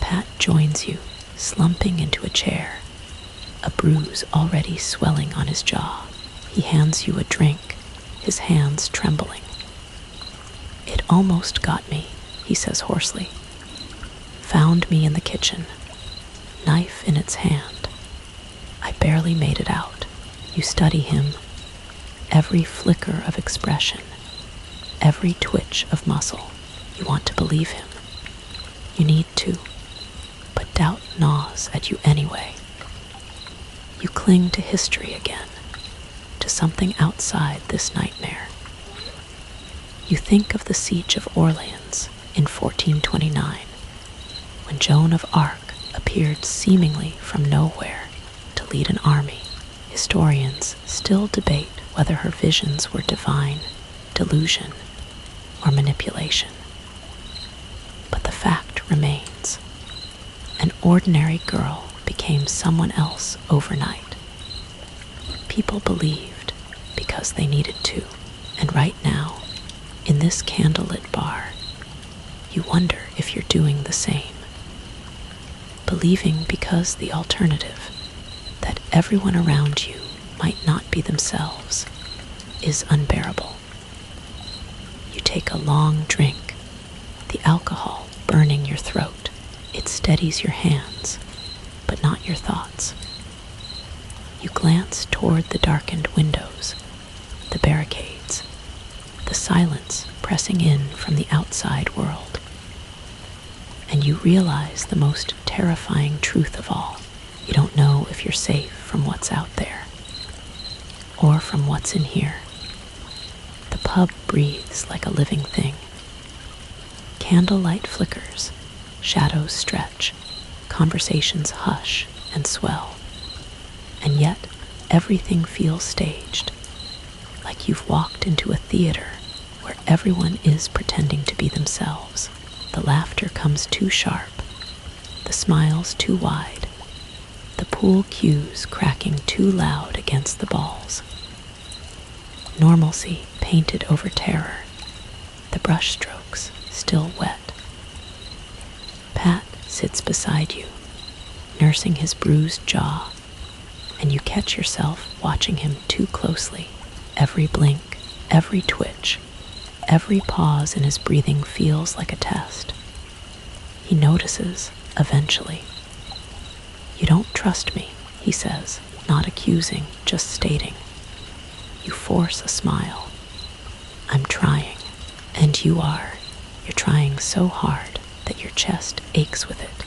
Pat joins you, slumping into a chair, a bruise already swelling on his jaw. He hands you a drink, his hands trembling. "It almost got me," he says hoarsely. "Found me in the kitchen, knife in its hand. I barely made it out." You study him, every flicker of expression, every twitch of muscle. You want to believe him. You need to, but doubt gnaws at you anyway. You cling to history again, to something outside this nightmare. You think of the siege of Orleans in 1429, when Joan of Arc appeared seemingly from nowhere to lead an army. Historians still debate whether her visions were divine, delusion, or manipulation. But the fact remains. An ordinary girl became someone else overnight. People believed because they needed to, and right now, in this candlelit bar, you wonder if you're doing the same. Believing because the alternative, that everyone around you might not be themselves, is unbearable. You take a long drink, the alcohol burning your throat. It steadies your hands, but not your thoughts. You glance toward the darkened windows, the barricades, the silence pressing in from the outside world. And you realize the most terrifying truth of all. You don't know if you're safe from what's out there, or from what's in here. The pub breathes like a living thing. Candlelight flickers, shadows stretch, conversations hush and swell. And yet, everything feels staged, like you've walked into a theater where everyone is pretending to be themselves. The laughter comes too sharp, the smiles too wide, the pool cues cracking too loud against the balls. Normalcy painted over terror, the brushstrokes still wet. Pat sits beside you, nursing his bruised jaw, and you catch yourself watching him too closely. Every blink, every twitch, every pause in his breathing feels like a test. He notices, eventually. "You don't trust me," he says, not accusing, just stating. You force a smile. "I'm trying." And you are. You're trying so hard that your chest aches with it.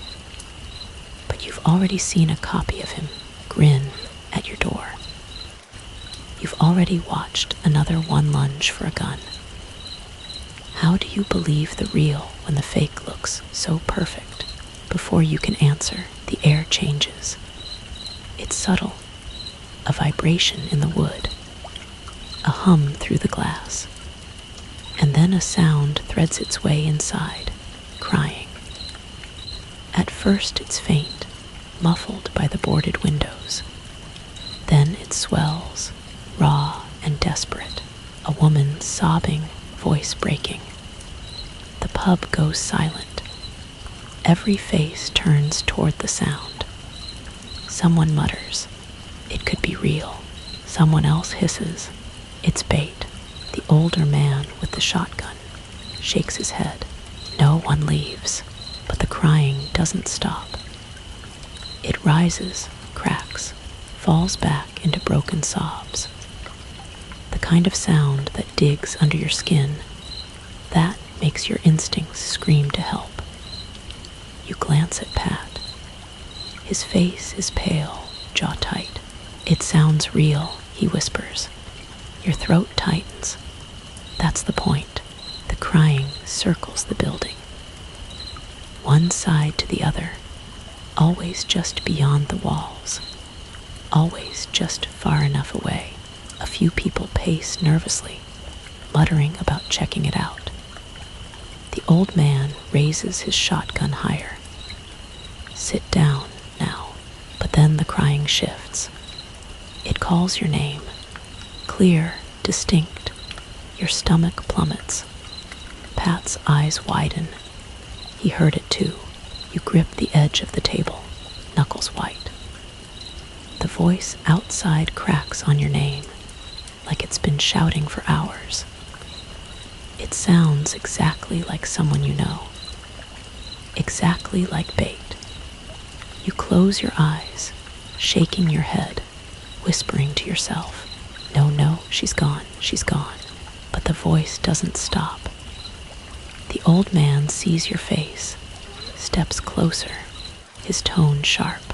But you've already seen a copy of him grin at your door. You've already watched another one lunge for a gun. How do you believe the real when the fake looks so perfect? Before you can answer, the air changes. It's subtle, a vibration in the wood, a hum through the glass, and then a sound threads its way inside, crying. At first it's faint, muffled by the boarded windows. Then it swells, raw and desperate, a woman sobbing, voice breaking. The pub goes silent. Every face turns toward the sound. Someone mutters, "It could be real." Someone else hisses, "It's bait." The older man with the shotgun shakes his head. No one leaves, but the crying doesn't stop. It rises, cracks, falls back into broken sobs. The kind of sound that digs under your skin, that makes your instincts scream to help. You glance at Pat. His face is pale, jaw tight. "It sounds real," he whispers. Your throat tightens. That's the point. The crying circles the building. One side to the other, always just beyond the walls, always just far enough away. A few people pace nervously, muttering about checking it out. The old man raises his shotgun higher. "Sit down now." But then the crying shifts. It calls your name, clear, distinct. Your stomach plummets. Pat's eyes widen. He heard it too. You grip the edge of the table, knuckles white. The voice outside cracks on your name, like it's been shouting for hours. It sounds exactly like someone you know. Exactly like bait. You close your eyes, shaking your head, whispering to yourself, "No, no, she's gone, she's gone." But the voice doesn't stop. The old man sees your face, steps closer, his tone sharp.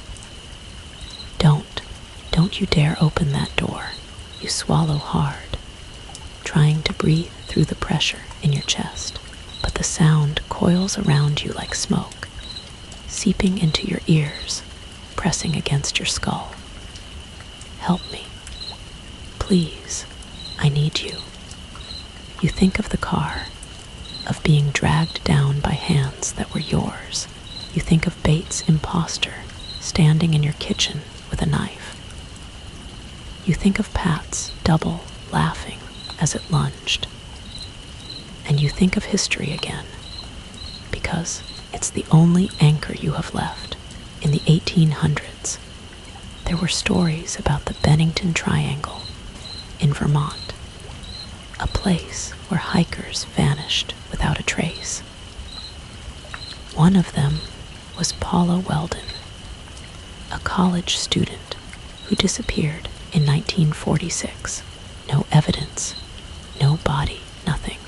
Don't you dare open that door." You swallow hard, trying to breathe through the pressure in your chest. But the sound coils around you like smoke, seeping into your ears, pressing against your skull. "Help me. Please, I need you." You think of the car, of being dragged down by hands that were yours. You think of Bates' imposter standing in your kitchen with a knife. You think of Pat's double laughing as it lunged. And you think of history again, because it's the only anchor you have left. In the 1800s, there were stories about the Bennington Triangle in Vermont, a place where hikers vanished without a trace. One of them was Paula Weldon, a college student who disappeared in 1946. No evidence, no body, nothing.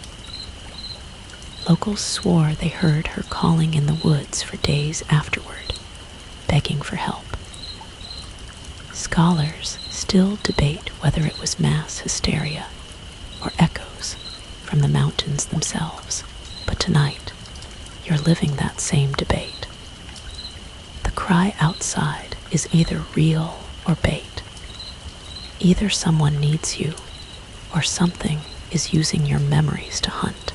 Locals swore they heard her calling in the woods for days afterward, begging for help. Scholars still debate whether it was mass hysteria or echoes from the mountains themselves. But tonight, you're living that same debate. The cry outside is either real or bait. Either someone needs you, or something is using your memories to hunt,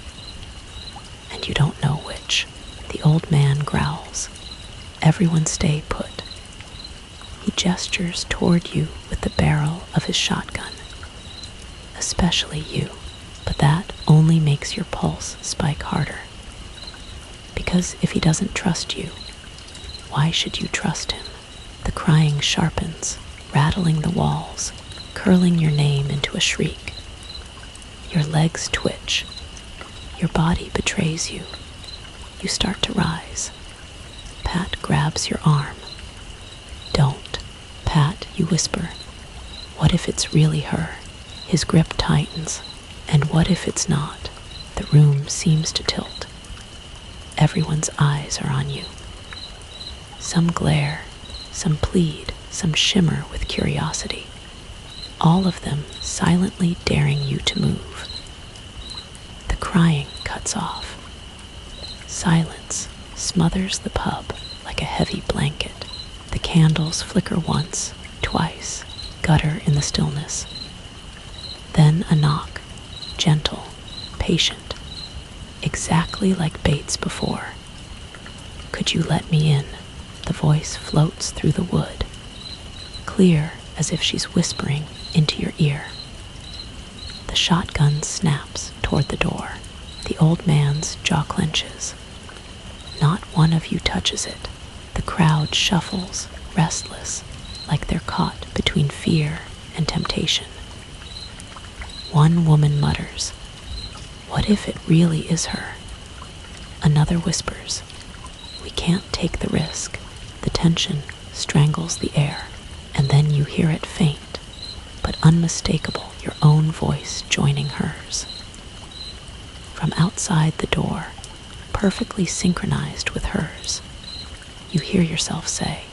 and you don't know which. The old man growls. Everyone stay put. He gestures toward you with the barrel of his shotgun. Especially you, but that only makes your pulse spike harder. Because if he doesn't trust you, why should you trust him? The crying sharpens, rattling the walls, curling your name into a shriek. Your legs twitch. Your body betrays you. You start to rise. Pat grabs your arm. Don't. Pat, you whisper. What if it's really her? His grip tightens. And what if it's not? The room seems to tilt. Everyone's eyes are on you. Some glare, some plead, some shimmer with curiosity. All of them silently daring you to move. The crying cuts off. Silence smothers the pub like a heavy blanket. The candles flicker once, twice, gutter in the stillness. Then a knock, gentle, patient, exactly like Bates before. Could you let me in? The voice floats through the wood, clear as if she's whispering into your ear. The shotgun snaps toward the door. The old man's jaw clenches. Not one of you touches it. The crowd shuffles, restless, like they're caught between fear and temptation. One woman mutters, "What if it really is her?" Another whispers, "We can't take the risk." The tension strangles the air, and then you hear it faint, but unmistakable, your own voice joining hers. From outside the door, perfectly synchronized with hers, you hear yourself say,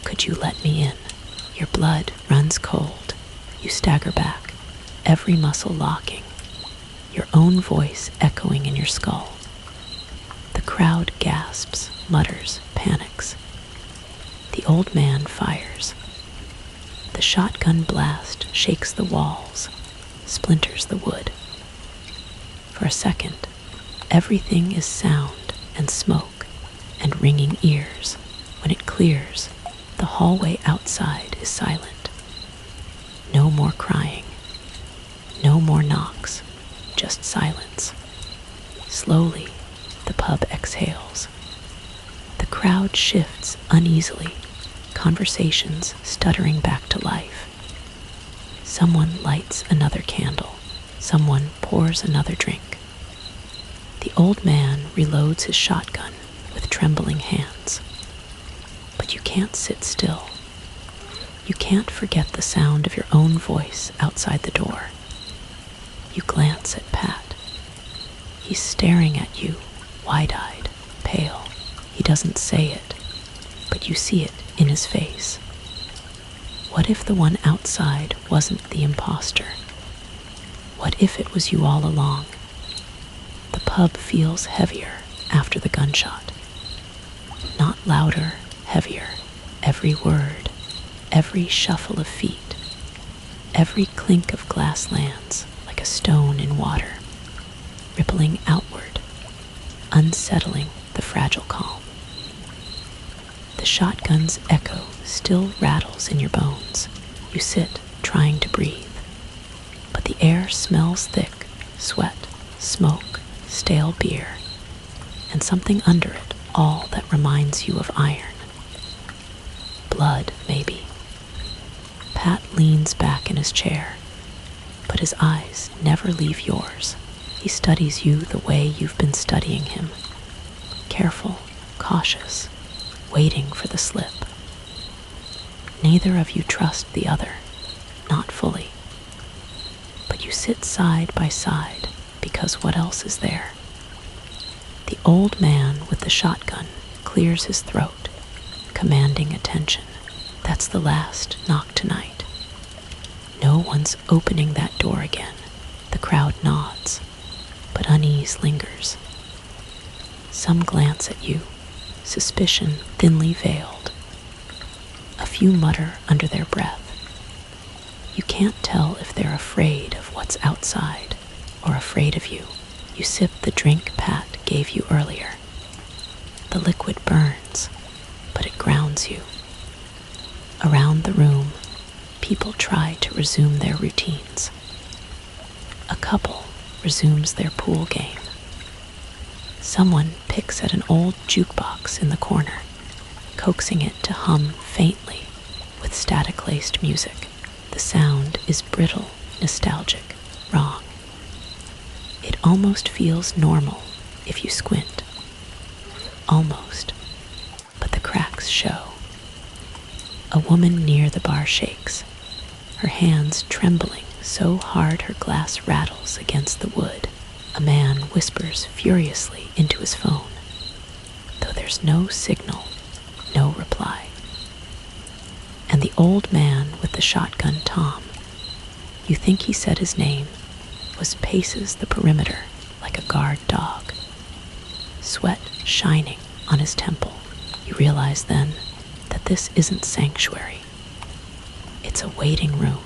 "Could you let me in?" Your blood runs cold. You stagger back, every muscle locking, your own voice echoing in your skull. The crowd gasps, mutters, panics. The old man fires. The shotgun blast shakes the walls, splinters the wood. For a second, everything is sound and smoke and ringing ears. When it clears, the hallway outside is silent. No more crying. No more knocks, just silence. Slowly, the pub exhales. The crowd shifts uneasily, conversations stuttering back to life. Someone lights another candle. Someone pours another drink. The old man reloads his shotgun with trembling hands. But you can't sit still. You can't forget the sound of your own voice outside the door. You glance at Pat. He's staring at you, wide-eyed, pale. He doesn't say it, but you see it in his face. What if the one outside wasn't the imposter? What if it was you all along? The pub feels heavier after the gunshot. Not louder, heavier. Every word, every shuffle of feet, every clink of glass lands like a stone in water, rippling outward, unsettling the fragile calm. The shotgun's echo still rattles in your bones. You sit, trying to breathe. But the air smells thick, sweat, smoke, stale beer, and something under it all that reminds you of iron. Blood, maybe. Pat leans back in his chair, but his eyes never leave yours. He studies you the way you've been studying him. Careful, cautious, waiting for the slip. Neither of you trust the other, not fully. But you sit side by side because what else is there? The old man with the shotgun clears his throat, commanding attention. That's the last knock tonight. No one's opening that door again. The crowd nods, but unease lingers. Some glance at you, suspicion thinly veiled. A few mutter under their breath. You can't tell if they're afraid of what's outside or afraid of you. You sip the drink Pat gave you earlier. The liquid burns, but it grounds you. Around the room, people try to resume their routines. A couple resumes their pool game. Someone picks at an old jukebox in the corner, coaxing it to hum faintly with static-laced music. The sound is brittle, nostalgic, wrong. It almost feels normal if you squint. Almost, but the cracks show. A woman near the bar shakes, her hands trembling so hard her glass rattles against the wood. A man whispers furiously into his phone, though there's no signal, no reply. And the old man with the shotgun, Tom, you think he said his name, paces the perimeter like a guard dog. Sweat shining on his temple, you realize then that this isn't sanctuary. It's a waiting room.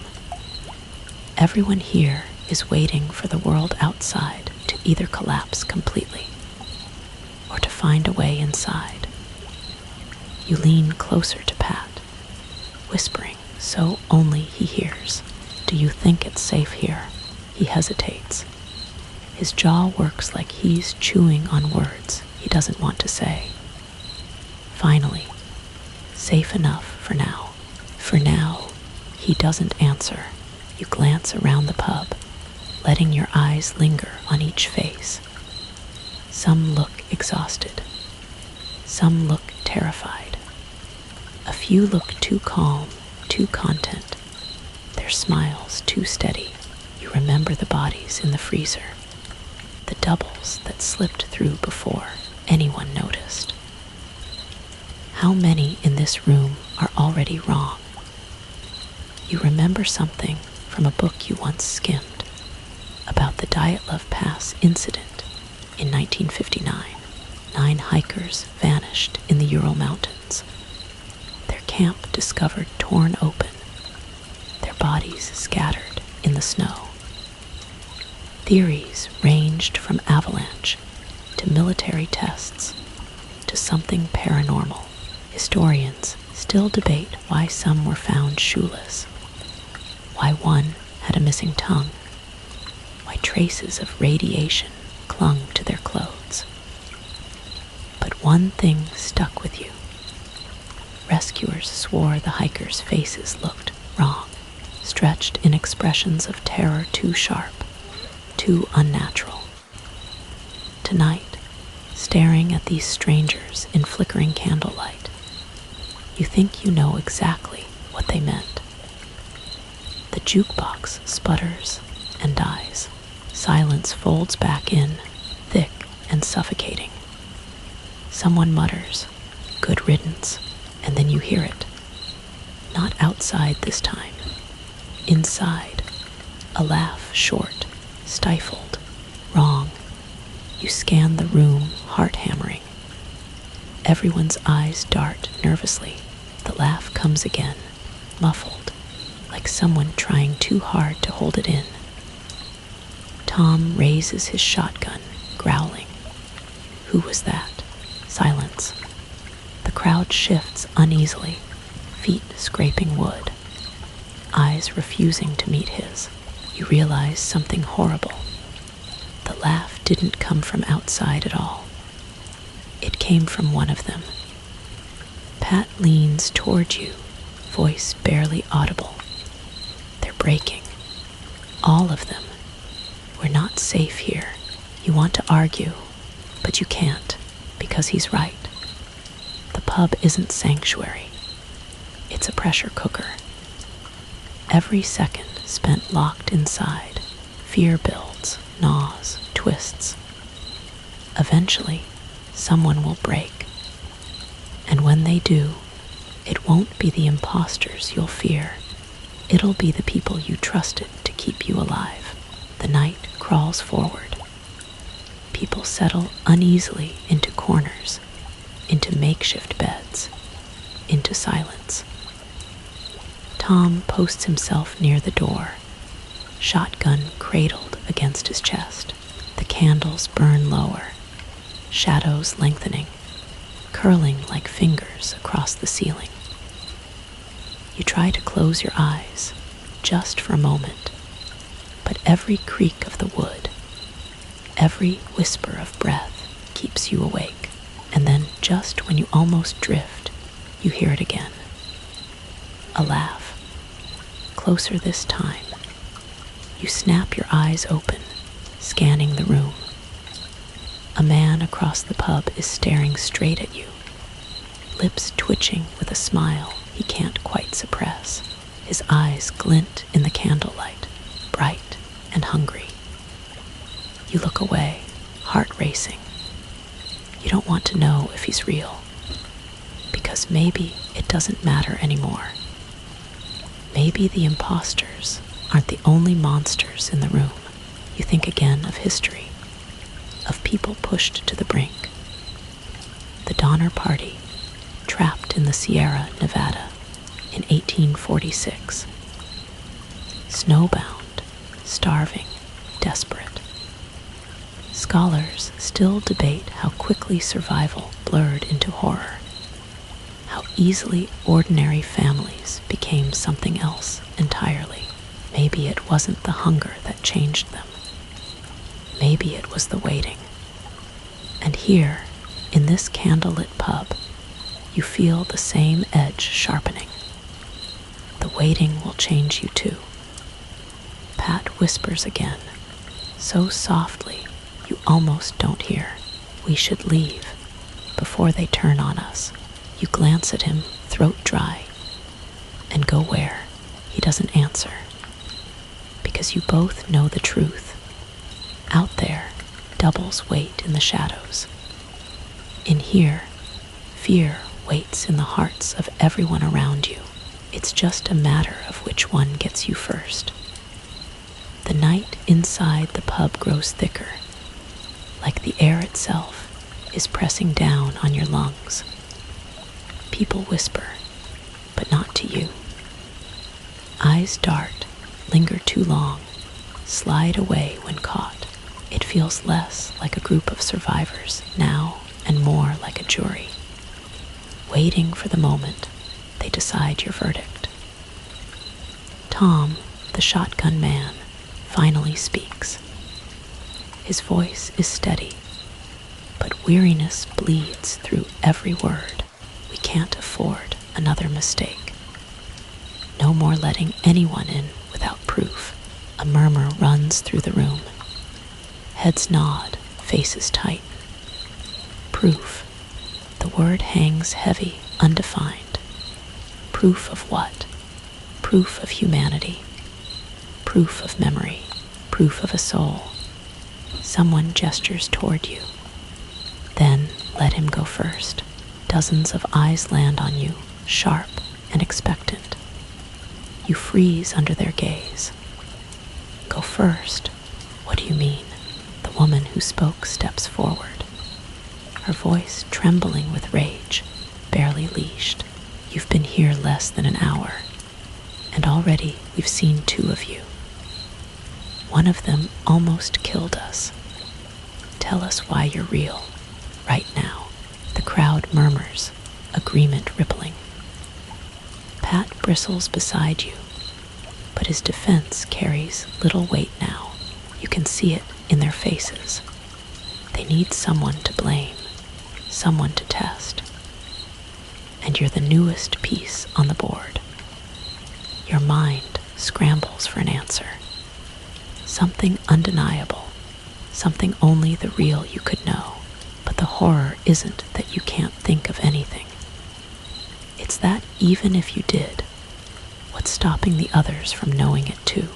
Everyone here is waiting for the world outside to either collapse completely or to find a way inside. You lean closer to Pat, whispering so only he hears. Do you think it's safe here? He hesitates. His jaw works like he's chewing on words he doesn't want to say. Finally, safe enough for now. For now, he doesn't answer. You glance around the pub, letting your eyes linger on each face. Some look exhausted. Some look terrified. A few look too calm, too content. Their smiles too steady. You remember the bodies in the freezer, the doubles that slipped through before anyone noticed. How many in this room are already wrong? You remember something from a book you once skimmed about the Dyatlov Pass incident in 1959. 9 hikers vanished in the Ural Mountains. Their camp discovered torn open, their bodies scattered in the snow. Theories ranged from avalanche to military tests to something paranormal. Historians still debate why some were found shoeless, why one had a missing tongue, why traces of radiation clung to their clothes. But one thing stuck with you. Rescuers swore the hikers' faces looked wrong, stretched in expressions of terror too sharp, too unnatural. Tonight, staring at these strangers in flickering candlelight, you think you know exactly what they meant. The jukebox sputters and dies. Silence folds back in, thick and suffocating. Someone mutters, "Good riddance," and then you hear it. Not outside this time. Inside. A laugh, short, stifled, wrong. You scan the room, heart hammering. Everyone's eyes dart nervously. The laugh comes again, muffled, like someone trying too hard to hold it in. Tom raises his shotgun, growling. Who was that? Silence. The crowd shifts uneasily, feet scraping wood, eyes refusing to meet his. You realize something horrible. The laugh didn't come from outside at all. It came from one of them. Pat leans toward you, voice barely audible. They're breaking. All of them. We're not safe here. You want to argue, but you can't, because he's right. The pub isn't sanctuary. It's a pressure cooker. Every second spent locked inside, fear builds, gnaws, twists. Eventually, someone will break. And when they do, it won't be the imposters you'll fear. It'll be the people you trusted to keep you alive. The night crawls forward. People settle uneasily into corners, into makeshift beds, into silence. Tom posts himself near the door, shotgun cradled against his chest. The candles burn lower, shadows lengthening, curling like fingers across the ceiling. You try to close your eyes, just for a moment, but every creak of the wood, every whisper of breath keeps you awake, and then just when you almost drift, you hear it again. A laugh, closer this time. You snap your eyes open, scanning the room. A man across the pub is staring straight at you, lips twitching with a smile he can't quite suppress. His eyes glint in the candlelight, bright and hungry. You look away, heart racing. You don't want to know if he's real, because maybe it doesn't matter anymore. Maybe the imposters aren't the only monsters in the room. You think again of history, of people pushed to the brink. The Donner Party, trapped in the Sierra Nevada in 1846. Snowbound, starving, desperate. Scholars still debate how quickly survival blurred into horror, how easily ordinary families became something else entirely. Maybe it wasn't the hunger that changed them. Maybe it was the waiting. And here, in this candlelit pub, you feel the same edge sharpening. The waiting will change you too. Pat whispers again, so softly you almost don't hear. We should leave before they turn on us. You glance at him, throat dry, and go where? He doesn't answer. Because you both know the truth. Out there, doubles wait in the shadows. In here, fear waits in the hearts of everyone around you. It's just a matter of which one gets you first. The night inside the pub grows thicker, like the air itself is pressing down on your lungs. People whisper, but not to you. Eyes dart, linger too long, slide away when caught. It feels less like a group of survivors now and more like a jury, waiting for the moment they decide your verdict. Tom, the shotgun man, finally speaks. His voice is steady, but weariness bleeds through every word. We can't afford another mistake. No more letting anyone in without proof. A murmur runs through the room. Heads nod, faces tighten. Proof. The word hangs heavy, undefined. Proof of what? Proof of humanity. Proof of memory. Proof of a soul. Someone gestures toward you. Then let him go first. Dozens of eyes land on you, sharp and expectant. You freeze under their gaze. Go first? What do you mean? The woman who spoke steps forward, her voice trembling with rage, barely leashed. You've been here less than an hour, and already we've seen 2 of you. One of them almost killed us. Tell us why you're real, right now. The crowd murmurs, agreement rippling. Pat bristles beside you, but his defense carries little weight now. You can see it in their faces. They need someone to blame, someone to test. And you're the newest piece on the board. Your mind scrambles for an answer. Something undeniable, something only the real you could know. But the horror isn't that you can't think of anything. It's that even if you did, what's stopping the others from knowing it too?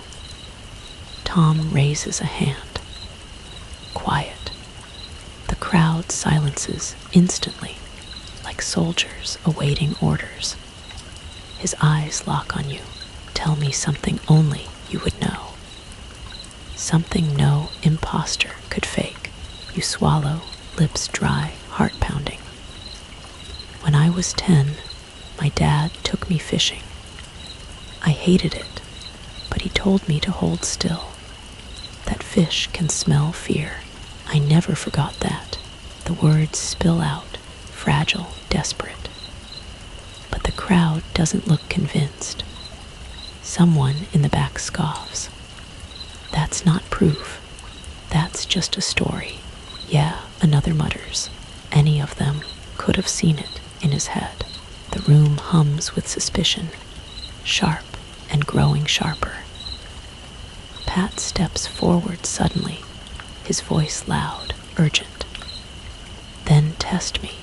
Tom raises a hand. Quiet. The crowd silences instantly, like soldiers awaiting orders. His eyes lock on you. Tell me something only you would know. Something no imposter could fake. You swallow, lips dry, heart pounding. When I was 10, my dad took me fishing. I hated it, but he told me to hold still. That fish can smell fear. I never forgot that. The words spill out, fragile, desperate. But the crowd doesn't look convinced. Someone in the back scoffs. That's not proof. That's just a story. Yeah, another mutters. Any of them could have seen it in his head. The room hums with suspicion, sharp and growing sharper. Pat steps forward suddenly, his voice loud, urgent. Then test me.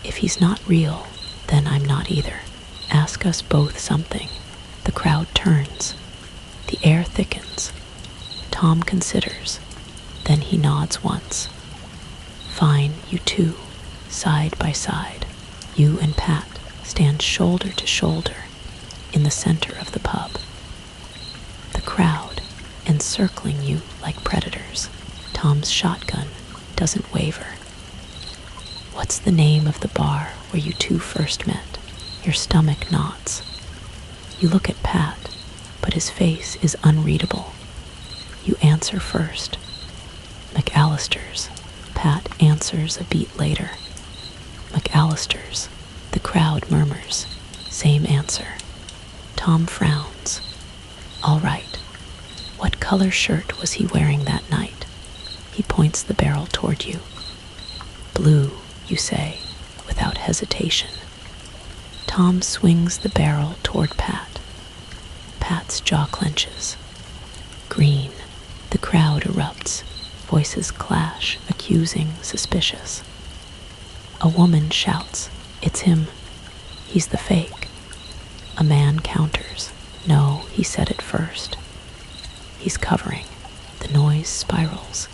If he's not real, then I'm not either. Ask us both something. The crowd turns. The air thickens. Tom considers. Then he nods once. Fine, you two, side by side. You and Pat stand shoulder to shoulder in the center of the pub. The crowd encircling you like predators. Tom's shotgun doesn't waver. What's the name of the bar where you two first met? Your stomach knots. You look at Pat, but his face is unreadable. You answer first. McAllister's. Pat answers a beat later. McAllister's. The crowd murmurs. Same answer. Tom frowns. All right. What color shirt was he wearing that night? He points the barrel toward you. Blue, you say, without hesitation. Tom swings the barrel toward Pat. Pat's jaw clenches. Green. The crowd erupts. Voices clash, accusing, suspicious. A woman shouts, "It's him. He's the fake." A man counters, "No, he said it first." He's covering. The noise spirals.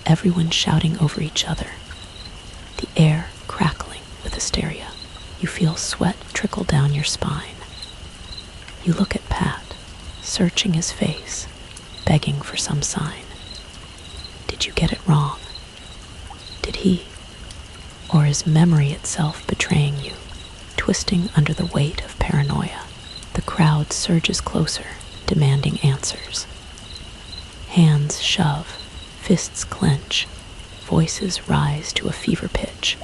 Everyone shouting over each other. The air crackling with hysteria. You feel sweat trickle down your spine. You look at Pat, searching his face, begging for some sign. Did you get it wrong? Did he? Or is memory itself betraying you, twisting under the weight of paranoia? The crowd surges closer, demanding answers. Hands shove, fists clench, voices rise to a fever pitch.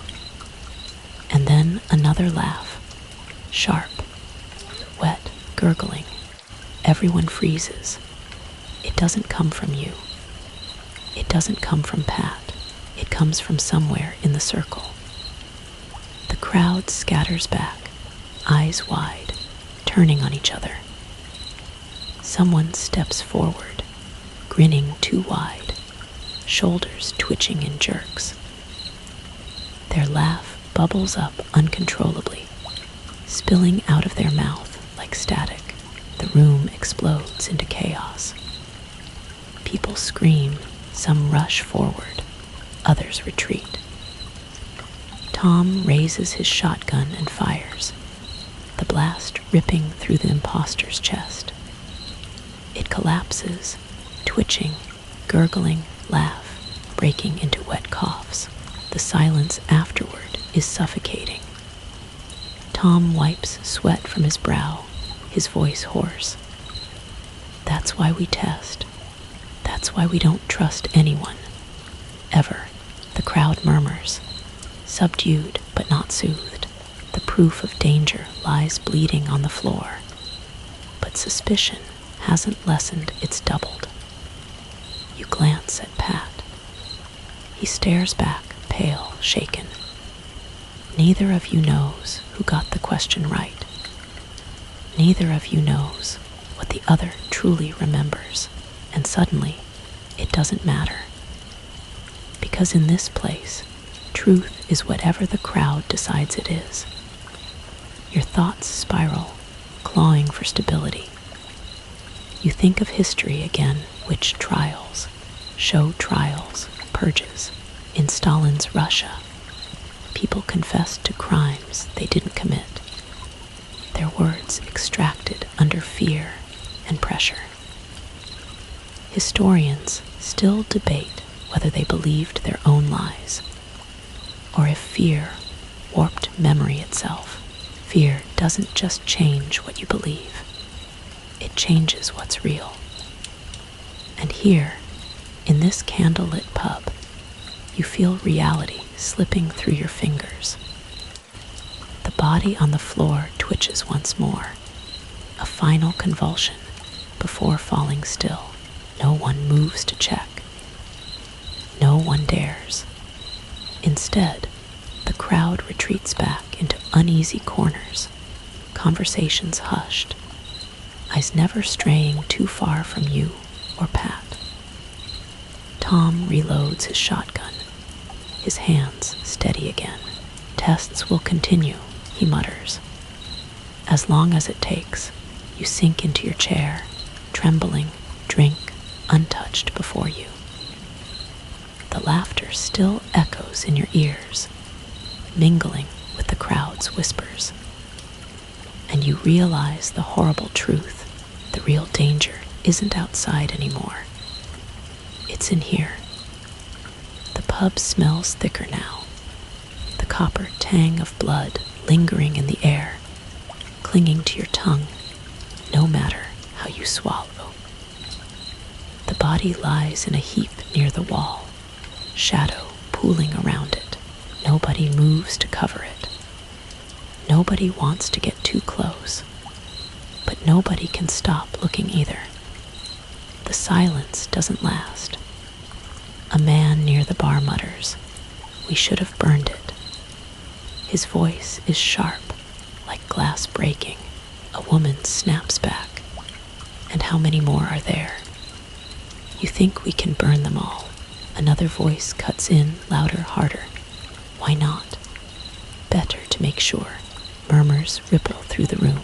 And then another laugh, sharp, wet, gurgling. Everyone freezes. It doesn't come from you. It doesn't come from Pat. It comes from somewhere in the circle. The crowd scatters back, eyes wide, turning on each other. Someone steps forward, grinning too wide, shoulders twitching in jerks. Their laugh bubbles up uncontrollably, spilling out of their mouth like static. The room explodes into chaos. People scream, some rush forward, others retreat. Tom raises his shotgun and fires, the blast ripping through the imposter's chest. It collapses, twitching, gurgling, laugh, breaking into wet coughs. The silence afterward is suffocating. Tom wipes sweat from his brow, his voice hoarse. That's why we test. That's why we don't trust anyone. Ever. The crowd murmurs, subdued but not soothed. The proof of danger lies bleeding on the floor. But suspicion hasn't lessened, it's doubled. You glance at Pat. He stares back, pale, shaken. Neither of you knows who got the question right. Neither of you knows what the other truly remembers. And suddenly, it doesn't matter. Because in this place, truth is whatever the crowd decides it is. Your thoughts spiral, clawing for stability. You think of history again, witch trials, show trials, purges. In Stalin's Russia, people confessed to crimes they didn't commit. Their words extracted under fear and pressure. Historians still debate whether they believed their own lies, or if fear warped memory itself. Fear doesn't just change what you believe, it changes what's real. And here, in this candlelit pub, you feel reality slipping through your fingers. The body on the floor twitches once more, a final convulsion before falling still. No one moves to check. No one dares. Instead, the crowd retreats back into uneasy corners, conversations hushed, eyes never straying too far from you or Pat. Tom reloads his shotgun, his hands steady again. Tests will continue, he mutters. As long as it takes, you sink into your chair, trembling, drink untouched before you. The laughter still echoes in your ears, mingling with the crowd's whispers. And you realize the horrible truth. The real danger isn't outside anymore. It's in here. The pub smells thicker now, the copper tang of blood lingering in the air, clinging to your tongue, no matter how you swallow. The body lies in a heap near the wall, shadow pooling around it. Nobody moves to cover it. Nobody wants to get too close, but nobody can stop looking either. The silence doesn't last. A man near the bar mutters, "We should have burned it." His voice is sharp, like glass breaking. A woman snaps back. "And how many more are there?" "You think we can burn them all?" Another voice cuts in, louder, harder. "Why not?" "Better to make sure." Murmurs ripple through the room.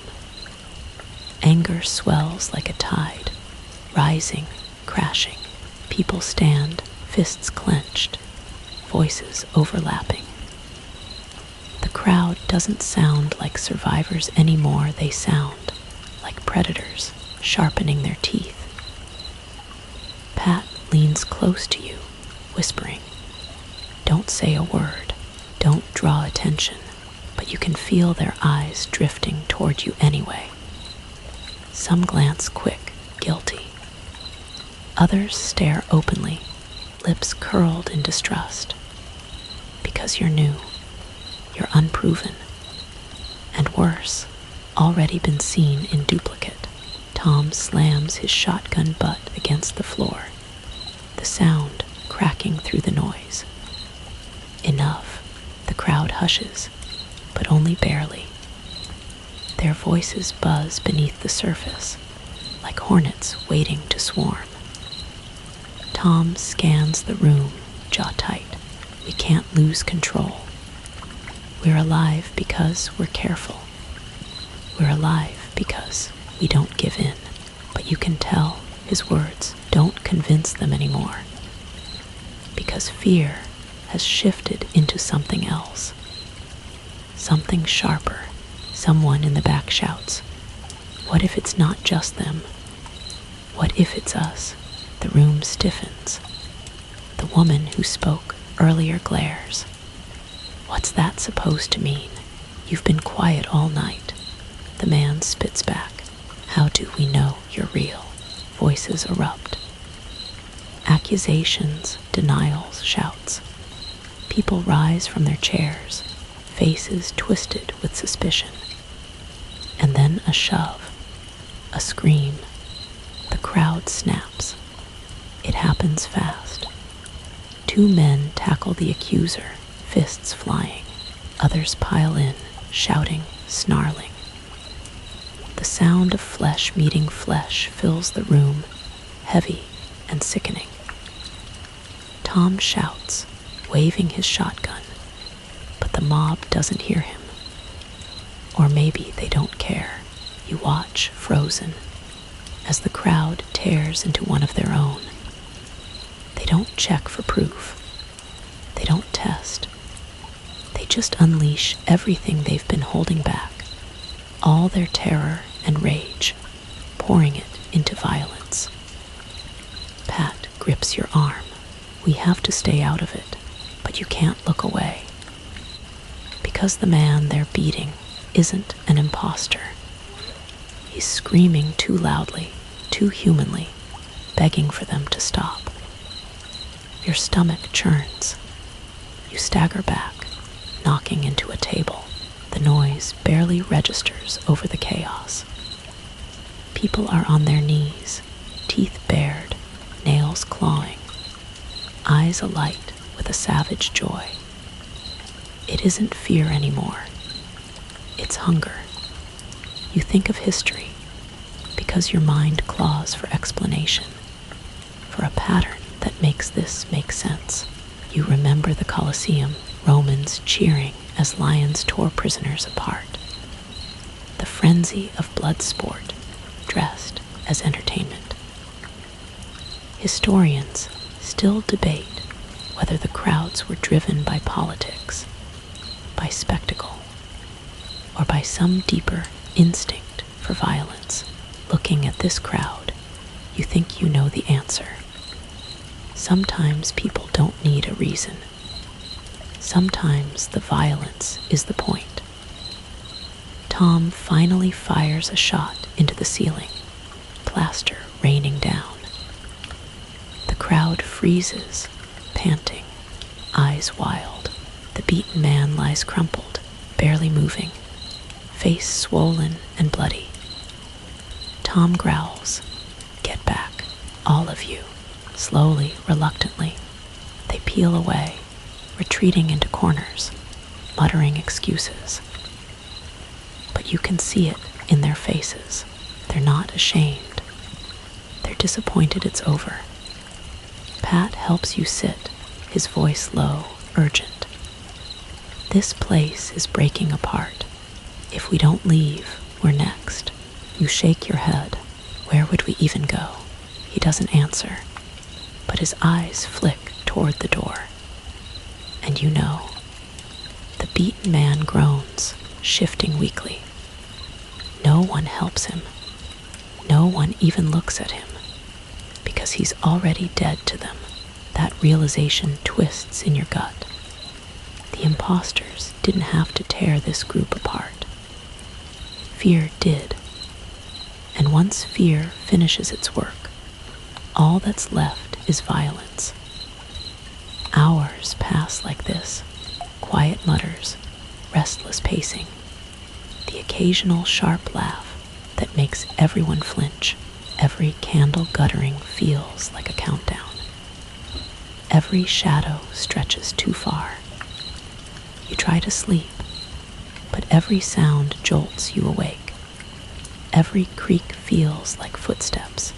Anger swells like a tide, rising, crashing. People stand, fists clenched, voices overlapping. The crowd doesn't sound like survivors anymore. They sound like predators, sharpening their teeth. Pat leans close to you, whispering, "Don't say a word, don't draw attention," but you can feel their eyes drifting toward you anyway. Some glance quick, guilty. Others stare openly, lips curled in distrust. Because you're new, you're unproven, and worse, already been seen in duplicate. Tom slams his shotgun butt against the floor, the sound cracking through the noise. Enough. The crowd hushes, but only barely. Their voices buzz beneath the surface, like hornets waiting to swarm. Tom scans the room, jaw tight. We can't lose control. We're alive because we're careful. We're alive because we don't give in. But you can tell his words don't convince them anymore. Because fear has shifted into something else. Something sharper. Someone in the back shouts, "What if it's not just them? What if it's us?" The room stiffens. The woman who spoke earlier glares. "What's that supposed to mean? You've been quiet all night." The man spits back. "How do we know you're real?" Voices erupt. Accusations, denials, shouts. People rise from their chairs, faces twisted with suspicion. And then a shove, a scream. The crowd snaps. It happens fast. Two men tackle the accuser, fists flying. Others pile in, shouting, snarling. The sound of flesh meeting flesh fills the room, heavy and sickening. Tom shouts, waving his shotgun, but the mob doesn't hear him. Or maybe they don't care. You watch, frozen, as the crowd tears into one of their own. They don't check for proof. They don't test. They just unleash everything they've been holding back, all their terror and rage, pouring it into violence. Pat grips your arm. We have to stay out of it, but you can't look away. Because the man they're beating isn't an imposter. He's screaming too loudly, too humanly, begging for them to stop. Your stomach churns. You stagger back, knocking into a table. The noise barely registers over the chaos. People are on their knees, teeth bared, nails clawing, eyes alight with a savage joy. It isn't fear anymore. It's hunger. You think of history because your mind claws for explanation, for a pattern that makes this make sense. You remember the Colosseum, Romans cheering as lions tore prisoners apart. The frenzy of blood sport dressed as entertainment. Historians still debate whether the crowds were driven by politics, by spectacle, or by some deeper instinct for violence. Looking at this crowd, you think you know the answer. Sometimes people don't need a reason. Sometimes the violence is the point. Tom finally fires a shot into the ceiling, plaster raining down. The crowd freezes, panting, eyes wild. The beaten man lies crumpled, barely moving, face swollen and bloody. Tom growls, "Get back, all of you." Slowly, reluctantly, they peel away, retreating into corners, muttering excuses. But you can see it in their faces. They're not ashamed. They're disappointed it's over. Pat helps you sit, his voice low, urgent. "This place is breaking apart. If we don't leave, we're next." You shake your head. Where would we even go? He doesn't answer, but his eyes flick toward the door. And you know. The beaten man groans, shifting weakly. No one helps him. No one even looks at him, because he's already dead to them. That realization twists in your gut. The imposters didn't have to tear this group apart. Fear did. And once fear finishes its work, all that's left is violence. Hours pass like this, quiet mutters, restless pacing, the occasional sharp laugh that makes everyone flinch. Every candle guttering feels like a countdown. Every shadow stretches too far. You try to sleep, but every sound jolts you awake. Every creak feels like footsteps.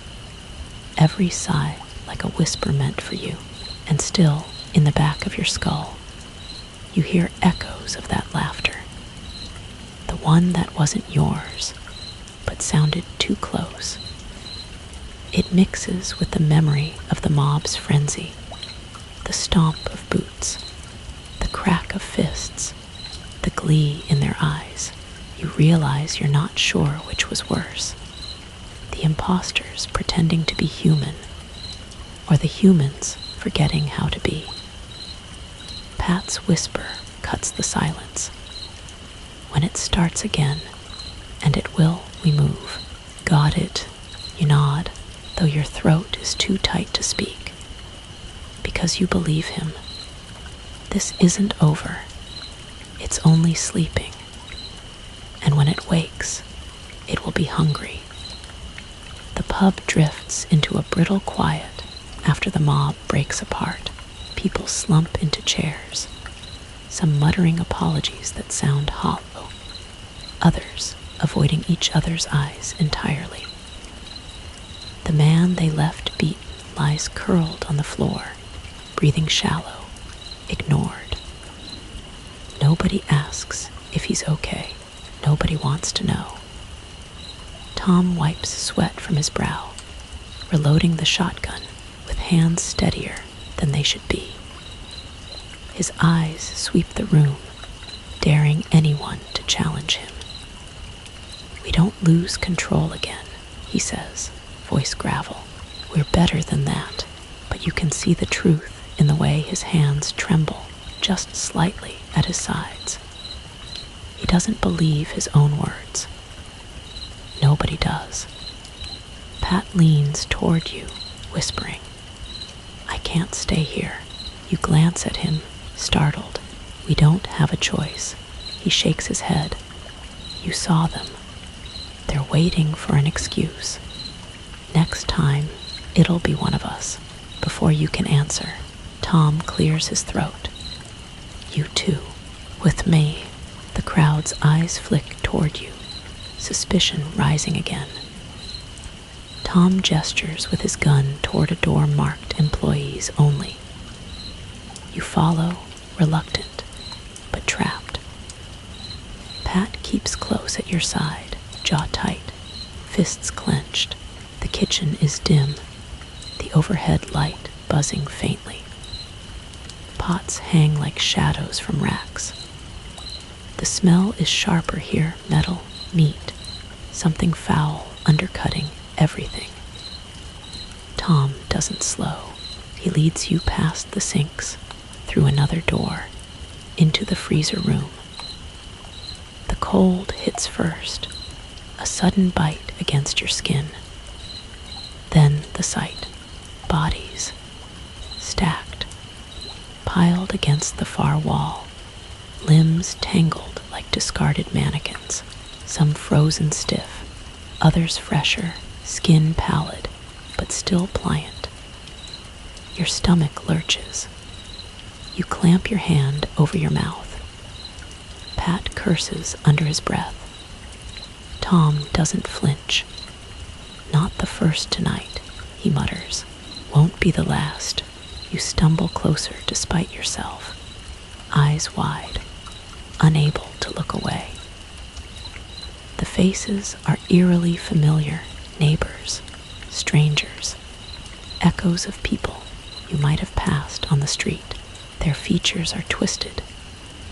Every sigh like a whisper meant for you. And still, in the back of your skull, you hear echoes of that laughter. The one that wasn't yours, but sounded too close. It mixes with the memory of the mob's frenzy, the stomp of boots, the crack of fists, the glee in their eyes. You realize you're not sure which was worse. The imposters pretending to be human, or the humans forgetting how to be. Pat's whisper cuts the silence. When it starts again, and it will, we move. Got it, you nod, though your throat is too tight to speak. Because you believe him. This isn't over. It's only sleeping. And when it wakes, it will be hungry. The pub drifts into a brittle quiet after the mob breaks apart. People slump into chairs, some muttering apologies that sound hollow, others avoiding each other's eyes entirely. The man they left beaten lies curled on the floor, breathing shallow, ignored. Nobody asks if he's okay. Nobody wants to know. Tom wipes sweat from his brow, reloading the shotgun with hands steadier than they should be. His eyes sweep the room, daring anyone to challenge him. "We don't lose control again," he says, voice gravel. "We're better than that." But you can see the truth in the way his hands tremble just slightly at his sides. He doesn't believe his own words. Nobody nobody does. Pat leans toward you, whispering, "I can't stay here." You glance at him, startled. "We don't have a choice." He shakes his head. "You saw them. They're waiting for an excuse. Next time, it'll be one of us." Before you can answer, Tom clears his throat. "You too, with me." The crowd's eyes flick toward you, suspicion rising again. Tom gestures with his gun toward a door marked "Employees Only." You follow, reluctant, but trapped. Pat keeps close at your side, jaw tight, fists clenched. The kitchen is dim, the overhead light buzzing faintly. Pots hang like shadows from racks. The smell is sharper here, metal, meat, something foul undercutting everything. Tom doesn't slow. He leads you past the sinks, through another door, into the freezer room. The cold hits first, a sudden bite against your skin. Then the sight, bodies, stacked, piled against the far wall, limbs tangled like discarded mannequins, some frozen stiff, others fresher, skin pallid, but still pliant. Your stomach lurches. You clamp your hand over your mouth. Pat curses under his breath. Tom doesn't flinch. "Not the first tonight," he mutters. "Won't be the last." You stumble closer despite yourself, eyes wide, unable to look away. The faces are eerily familiar, neighbors, strangers, echoes of people you might have passed on the street. Their features are twisted,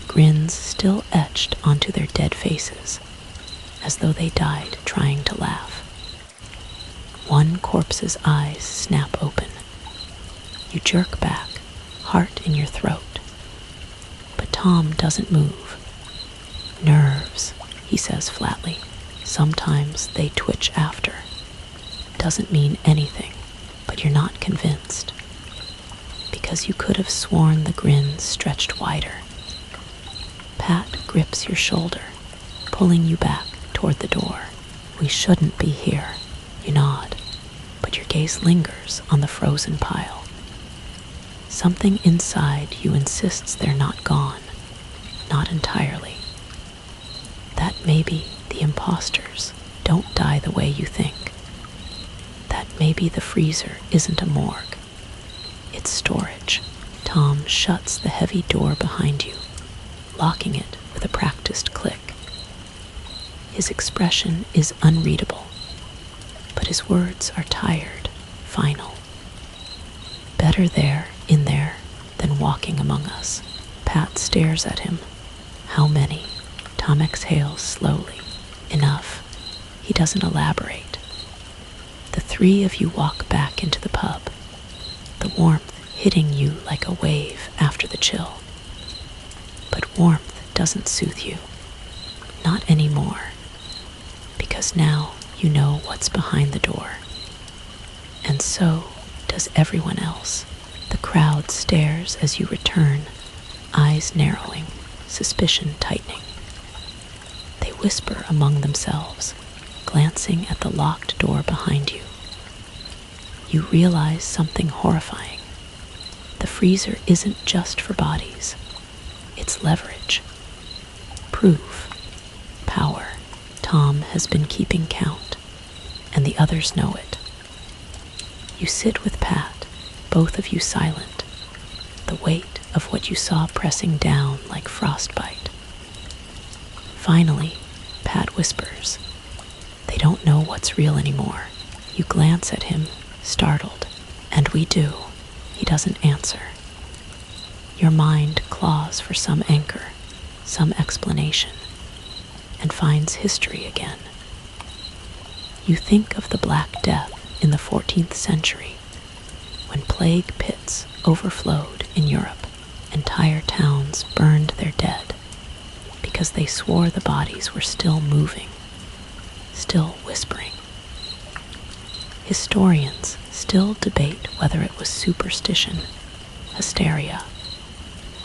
grins still etched onto their dead faces, as though they died trying to laugh. One corpse's eyes snap open. You jerk back, heart in your throat. But Tom doesn't move. "Nerves," he says flatly. "Sometimes they twitch after." Doesn't mean anything, but you're not convinced. Because you could have sworn the grin stretched wider. Pat grips your shoulder, pulling you back toward the door. "We shouldn't be here." You nod, but your gaze lingers on the frozen pile. Something inside you insists they're not gone, not entirely. That maybe the imposters don't die the way you think. That maybe the freezer isn't a morgue. It's storage. Tom shuts the heavy door behind you, locking it with a practiced click. His expression is unreadable, but his words are tired, final. "Better there, in there, than walking among us." Pat stares at him. "How many?" Tom exhales slowly. "Enough." He doesn't elaborate. The three of you walk back into the pub, the warmth hitting you like a wave after the chill. But warmth doesn't soothe you. Not anymore. Because now you know what's behind the door. And so does everyone else. The crowd stares as you return, eyes narrowing, suspicion tightening. They whisper among themselves, glancing at the locked door behind you. You realize something horrifying. The freezer isn't just for bodies. It's leverage. Proof. Power. Tom has been keeping count, and the others know it. You sit with Pat, both of you silent, the weight of what you saw pressing down like frostbite. Finally, Pat whispers, "They don't know what's real anymore." You glance at him, startled. "And we do." He doesn't answer. Your mind claws for some anchor, some explanation, and finds history again. You think of the Black Death in the 14th century, when plague pits overflowed in Europe. Entire towns burned their dead because they swore the bodies were still moving. still whispering. Historians still debate whether it was superstition, hysteria,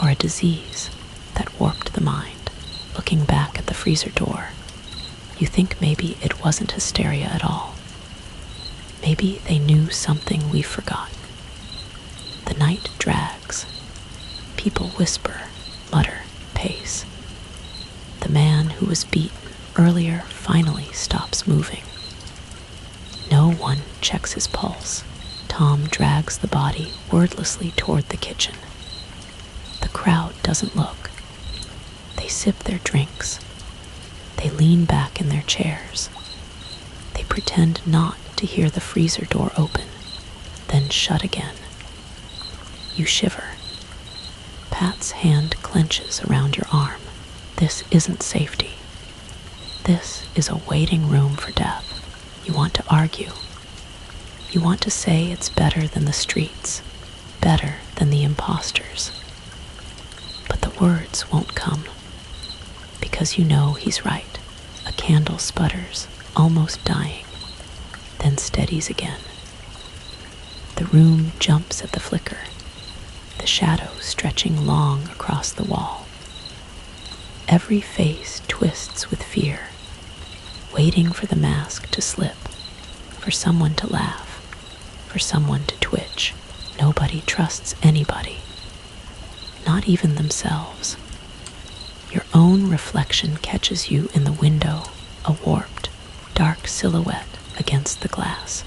or a disease that warped the mind. Looking back at the freezer door, you think maybe it wasn't hysteria at all. Maybe they knew something we've forgotten. The night drags. People whisper, mutter, pace. The man who was beaten earlier finally stops moving. No one checks his pulse. Tom drags the body wordlessly toward the kitchen. The crowd doesn't look. They sip their drinks. They lean back in their chairs. They pretend not to hear the freezer door open, then shut again. You shiver. Pat's hand clenches around your arm. This isn't safety. This is a waiting room for death. You want to argue. You want to say it's better than the streets, better than the imposters. But the words won't come, because you know he's right. A candle sputters, almost dying, then steadies again. The room jumps at the flicker, the shadow stretching long across the wall. Every face twists with fear, waiting for the mask to slip, for someone to laugh, for someone to twitch. Nobody trusts anybody, not even themselves. Your own reflection catches you in the window, a warped, dark silhouette against the glass.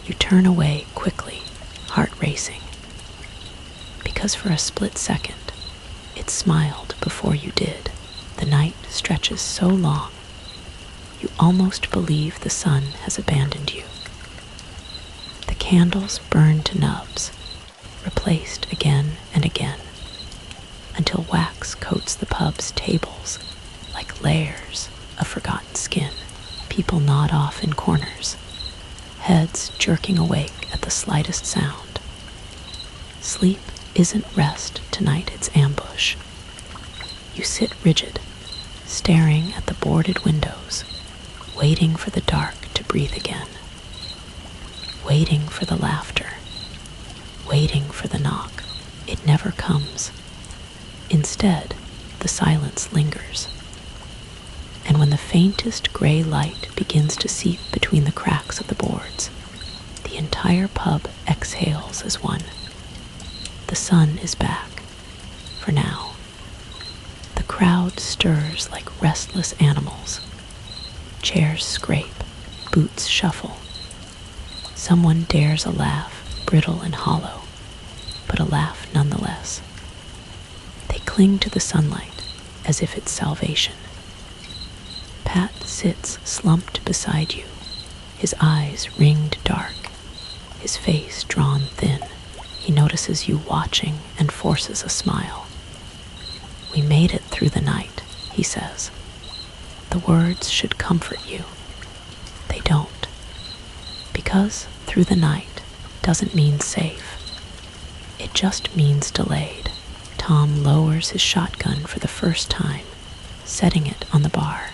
You turn away quickly, heart racing, because for a split second, it smiled before you did. The night stretches so long, you almost believe the sun has abandoned you. The candles burn to nubs, replaced again and again, until wax coats the pub's tables like layers of forgotten skin. People nod off in corners, heads jerking awake at the slightest sound. Sleep isn't rest tonight, it's ambush. You sit rigid, staring at the boarded windows, waiting for the dark to breathe again, waiting for the laughter, waiting for the knock. It never comes. Instead, the silence lingers. And when the faintest gray light begins to seep between the cracks of the boards, the entire pub exhales as one. The sun is back, for now. The crowd stirs like restless animals. Chairs scrape, boots shuffle. Someone dares a laugh, brittle and hollow, but a laugh nonetheless. They cling to the sunlight as if it's salvation. Pat sits slumped beside you, his eyes ringed dark, his face drawn thin. He notices you watching and forces a smile. "We made it through the night," he says. The words should comfort you. They don't. Because through the night doesn't mean safe. It just means delayed. Tom lowers his shotgun for the first time, setting it on the bar.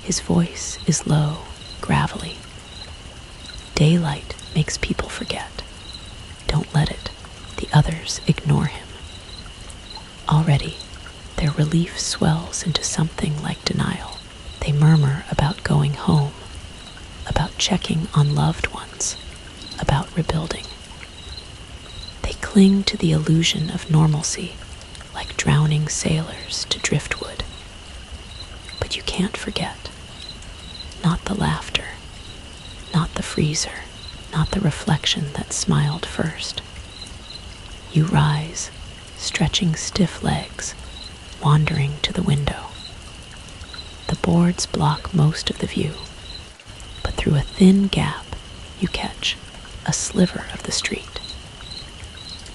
His voice is low, gravelly. Daylight makes people forget. Don't let it. The others ignore him. Already, their relief swells into something like denial. They murmur about going home, about checking on loved ones, about rebuilding. They cling to the illusion of normalcy, like drowning sailors to driftwood. But you can't forget. Not the laughter, not the freezer, not the reflection that smiled first. You rise, stretching stiff legs, wandering to the window. The boards block most of the view, but through a thin gap you catch a sliver of the street.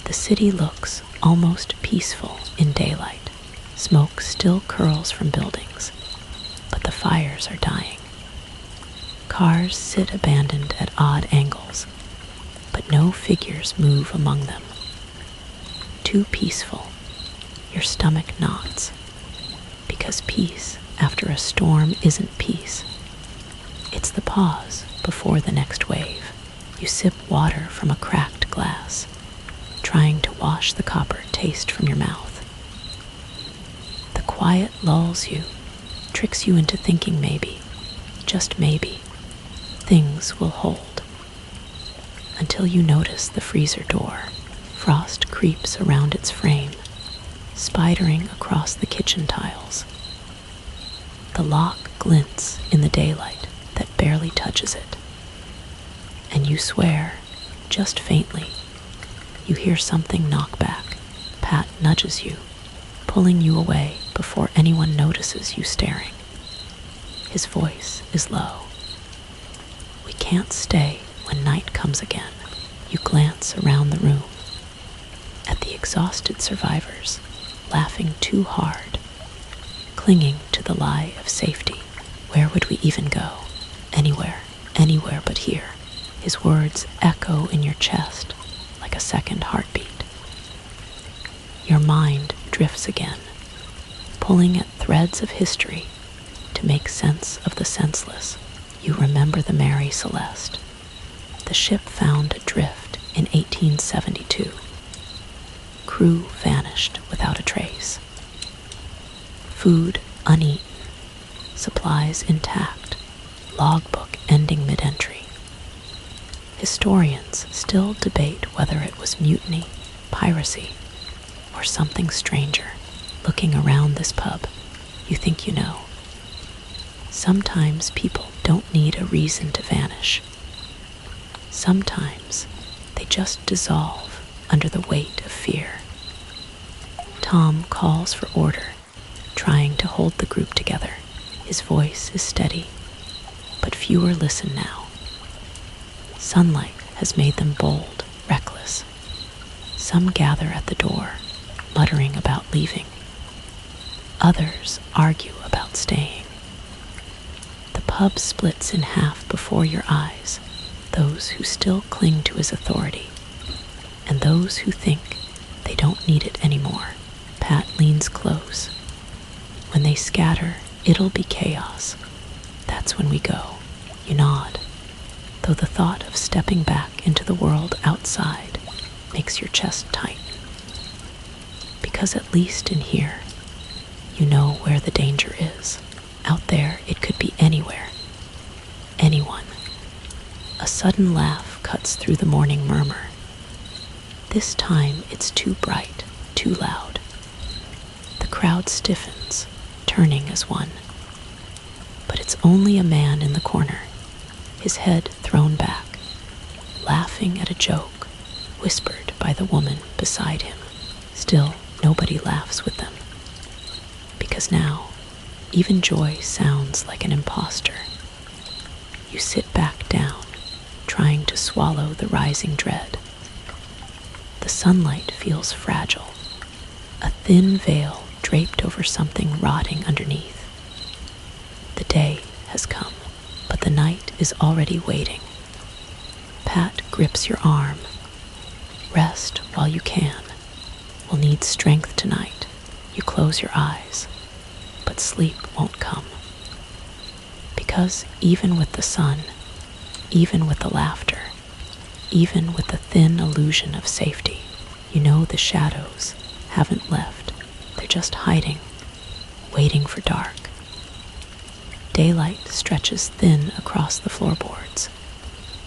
The city looks almost peaceful in daylight. Smoke still curls from buildings, but the fires are dying. Cars sit abandoned at odd angles, but no figures move among them. Too peaceful, your stomach knots, because peace after a storm isn't peace. It's the pause before the next wave. You sip water from a cracked glass, trying to wash the copper taste from your mouth. The quiet lulls you, tricks you into thinking maybe, just maybe, things will hold. Until you notice the freezer door. Frost creeps around its frame, spidering across the kitchen tiles. The lock glints in the daylight that barely touches it. And you swear, just faintly, you hear something knock back. Pat nudges you, pulling you away before anyone notices you staring. His voice is low. We can't stay when night comes again. You glance around the room at the exhausted survivors, laughing too hard, clinging to the lie of safety. Where would we even go? Anywhere, anywhere but here. His words echo in your chest like a second heartbeat. Your mind drifts again, pulling at threads of history to make sense of the senseless. You remember the Mary Celeste, the ship found adrift in 1872. Crew vanished without a trace. Food uneaten, supplies intact, logbook ending mid-entry. Historians still debate whether it was mutiny, piracy, or something stranger. Looking around this pub, you think you know. Sometimes people don't need a reason to vanish. Sometimes they just dissolve under the weight of fear. Tom calls for order, trying to hold the group together. His voice is steady, but fewer listen now. Sunlight has made them bold, reckless. Some gather at the door, muttering about leaving. Others argue about staying. The pub splits in half before your eyes, those who still cling to his authority, and those who think they don't need it anymore. Pat leans close. When they scatter, it'll be chaos. That's when we go. You nod, though the thought of stepping back into the world outside makes your chest tighten. Because at least in here, you know where the danger is. Out there, it could be anywhere. Anyone. A sudden laugh cuts through the morning murmur. This time, it's too bright, too loud. The crowd stiffens, turning as one. But it's only a man in the corner, his head thrown back, laughing at a joke whispered by the woman beside him. Still, nobody laughs with them. Because now, even joy sounds like an imposter. You sit back down, trying to swallow the rising dread. The sunlight feels fragile, a thin veil draped over something rotting underneath. The day has come, but the night is already waiting. Pat grips your arm. Rest while you can. We'll need strength tonight. You close your eyes, but sleep won't come. Because even with the sun, even with the laughter, even with the thin illusion of safety, you know the shadows haven't left. They're just hiding, waiting for dark. Daylight stretches thin across the floorboards,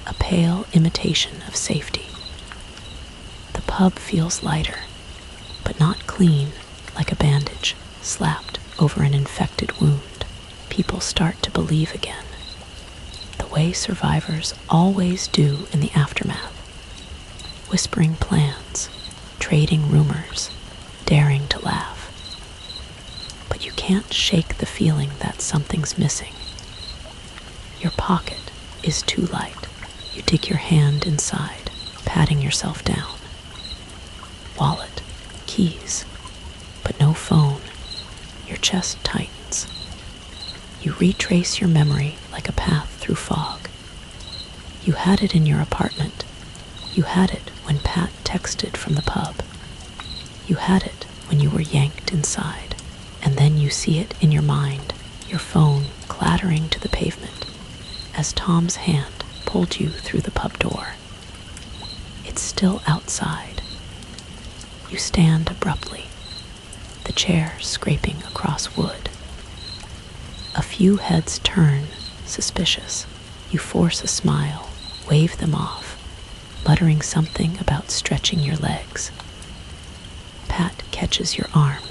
a pale imitation of safety. The pub feels lighter, but not clean, like a bandage slapped over an infected wound. People start to believe again, the way survivors always do in the aftermath. Whispering plans, trading rumors, daring to laugh. But you can't shake the feeling that something's missing. Your pocket is too light. You dig your hand inside, patting yourself down. Wallet, keys, but no phone. Your chest tightens. You retrace your memory like a path through fog. You had it in your apartment. You had it when Pat texted from the pub. You had it when you were yanked inside. And then you see it in your mind, your phone clattering to the pavement as Tom's hand pulled you through the pub door. It's still outside. You stand abruptly, the chair scraping across wood. A few heads turn, suspicious. You force a smile, wave them off, muttering something about stretching your legs. Pat catches your arm.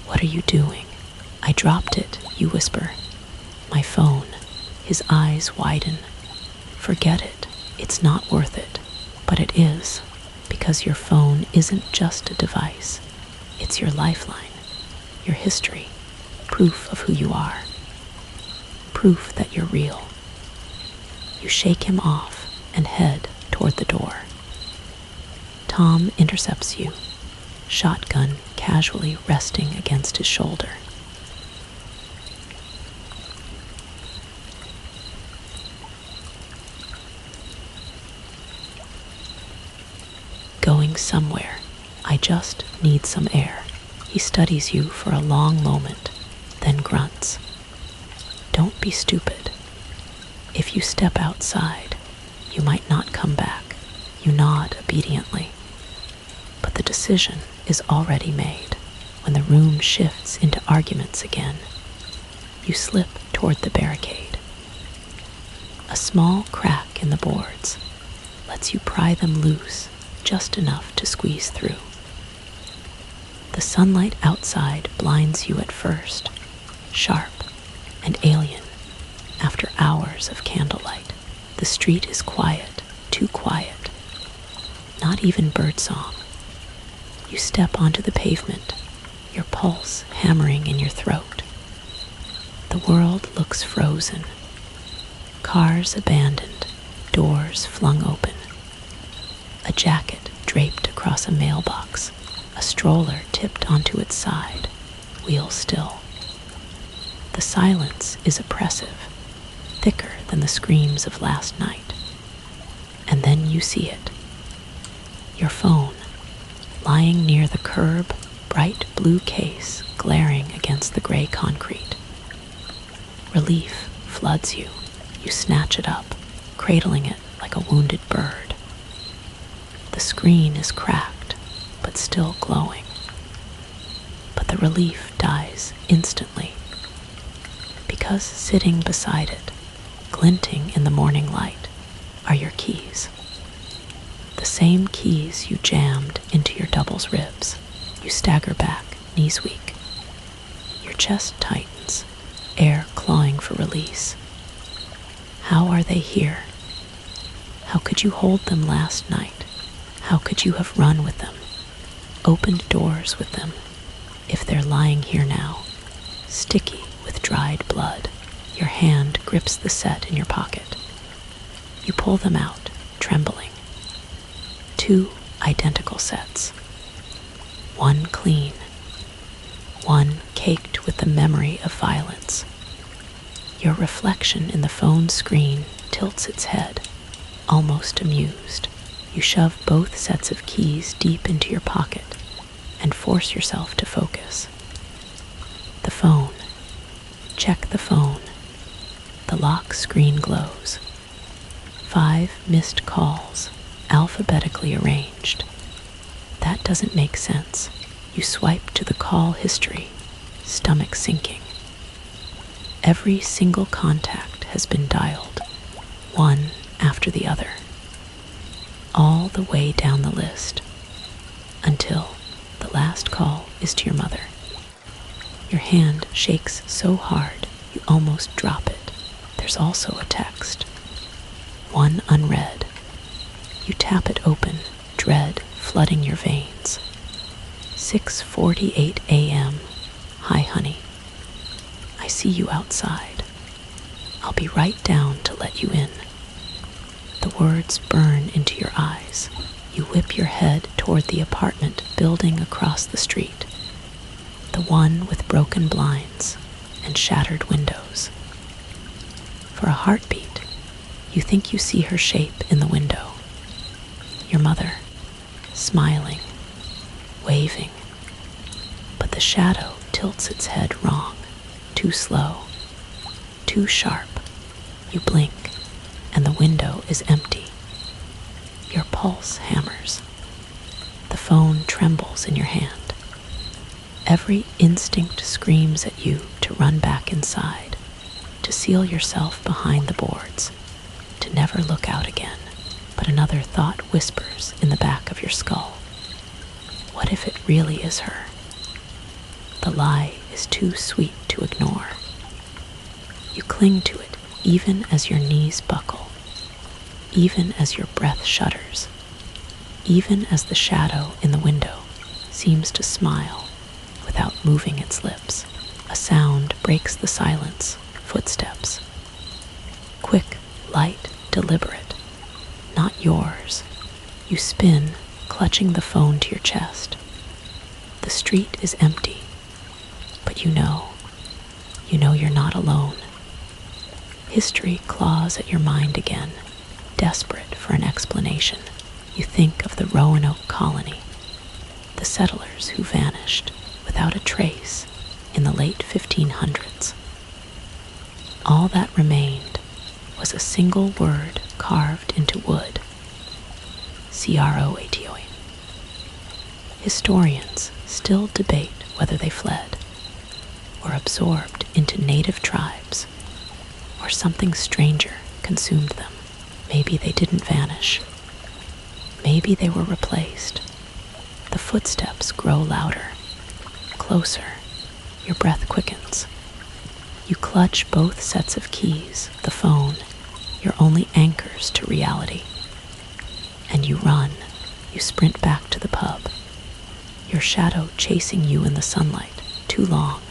"What are you doing?" "I dropped it," you whisper. "My phone." His eyes widen. "Forget it. It's not worth it." But it is, because your phone isn't just a device. It's your lifeline, your history, proof of who you are, proof that you're real. You shake him off and head toward the door. Tom intercepts you, shotgun casually resting against his shoulder. "Going somewhere. I just need some air." He studies you for a long moment, then grunts. "Don't be stupid. If you step outside, you might not come back." You nod obediently. But the decision is already made. When the room shifts into arguments again, you slip toward the barricade. A small crack in the boards lets you pry them loose just enough to squeeze through. The sunlight outside blinds you at first, sharp and alien. After hours of candlelight, the street is quiet, too quiet. Not even birdsong. You step onto the pavement, your pulse hammering in your throat. The world looks frozen. Cars abandoned, doors flung open. A jacket draped across a mailbox, a stroller tipped onto its side, wheel still. The silence is oppressive, thicker than the screams of last night. And then you see it. Your phone, lying near the curb, bright blue case glaring against the gray concrete. Relief floods you. You snatch it up, cradling it like a wounded bird. The screen is cracked, but still glowing. But the relief dies instantly, because sitting beside it, glinting in the morning light, are your keys. The same keys you jammed into your double's ribs. You stagger back, knees weak. Your chest tightens, air clawing for release. How are they here? How could you hold them last night? How could you have run with them, opened doors with them, if they're lying here now, sticky with dried blood? Your hand grips the set in your pocket. You pull them out, trembling. 2 identical sets. One clean, one caked with the memory of violence. Your reflection in the phone screen tilts its head, almost amused. You shove both sets of keys deep into your pocket and force yourself to focus. The phone. Check the phone. The lock screen glows. 5 missed calls, alphabetically arranged. That doesn't make sense. You swipe to the call history, stomach sinking. Every single contact has been dialed, one after the other, all the way down the list, until the last call is to your mother. Your hand shakes so hard you almost drop it. There's also a text, one unread. You tap it open, dread flooding your veins. 6:48 a.m. Hi, honey. I see you outside. I'll be right down to let you in. The words burn into your eyes. You whip your head toward the apartment building across the street, the one with broken blinds and shattered windows. For a heartbeat, you think you see her shape in the window. Your mother, smiling, waving. But the shadow tilts its head wrong, too slow, too sharp. You blink, and the window is empty. Your pulse hammers. The phone trembles in your hand. Every instinct screams at you to run back inside, to seal yourself behind the boards, to never look out again. But another thought whispers in the back of your skull. What if it really is her? The lie is too sweet to ignore. You cling to it even as your knees buckle, even as your breath shudders, even as the shadow in the window seems to smile without moving its lips. A sound breaks the silence, footsteps. Quick, light, deliberate, not yours. You spin, clutching the phone to your chest. The street is empty, but you know you're not alone. History claws at your mind again, desperate for an explanation. You think of the Roanoke colony, the settlers who vanished without a trace in the late 1500s. All that remained was a single word carved into wood: Croatoan. Historians still debate whether they fled, or absorbed into native tribes, or something stranger consumed them. Maybe they didn't vanish. Maybe they were replaced. The footsteps grow louder, closer. Your breath quickens. You clutch both sets of keys, the phone, your only anchors to reality. And you run. You sprint back to the pub. Your shadow chasing you in the sunlight, too long,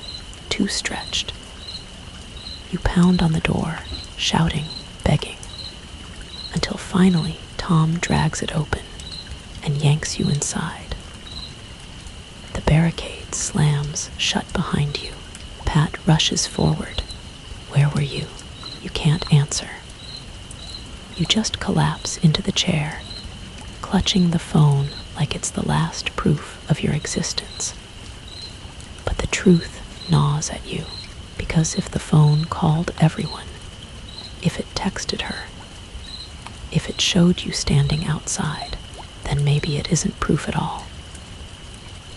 too stretched. You pound on the door, shouting, begging, until finally Tom drags it open and yanks you inside. The barricade slams shut behind you. Pat rushes forward. Where were you? You can't answer. You just collapse into the chair, clutching the phone like it's the last proof of your existence. But the truth gnaws at you, because if the phone called everyone, if it texted her, if it showed you standing outside, then maybe it isn't proof at all.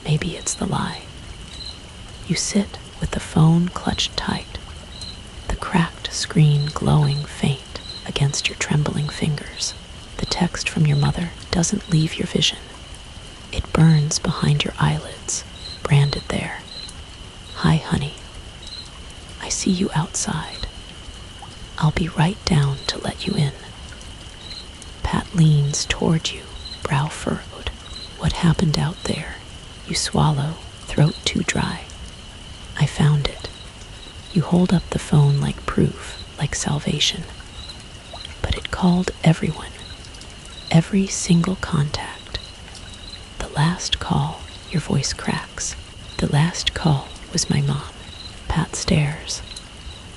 Maybe it's the lie. You sit with the phone clutched tight, the cracked screen glowing faint against your trembling fingers. The text from your mother doesn't leave your vision. It burns behind your eyelids, branded there. Hi, honey. I see you outside. I'll be right down to let you in. Pat leans toward you, brow furrowed. What happened out there? You swallow, throat too dry. I found it. You hold up the phone like proof, like salvation. But it called everyone, every single contact. The last call, your voice cracks. The last call was my mom. Pat stares.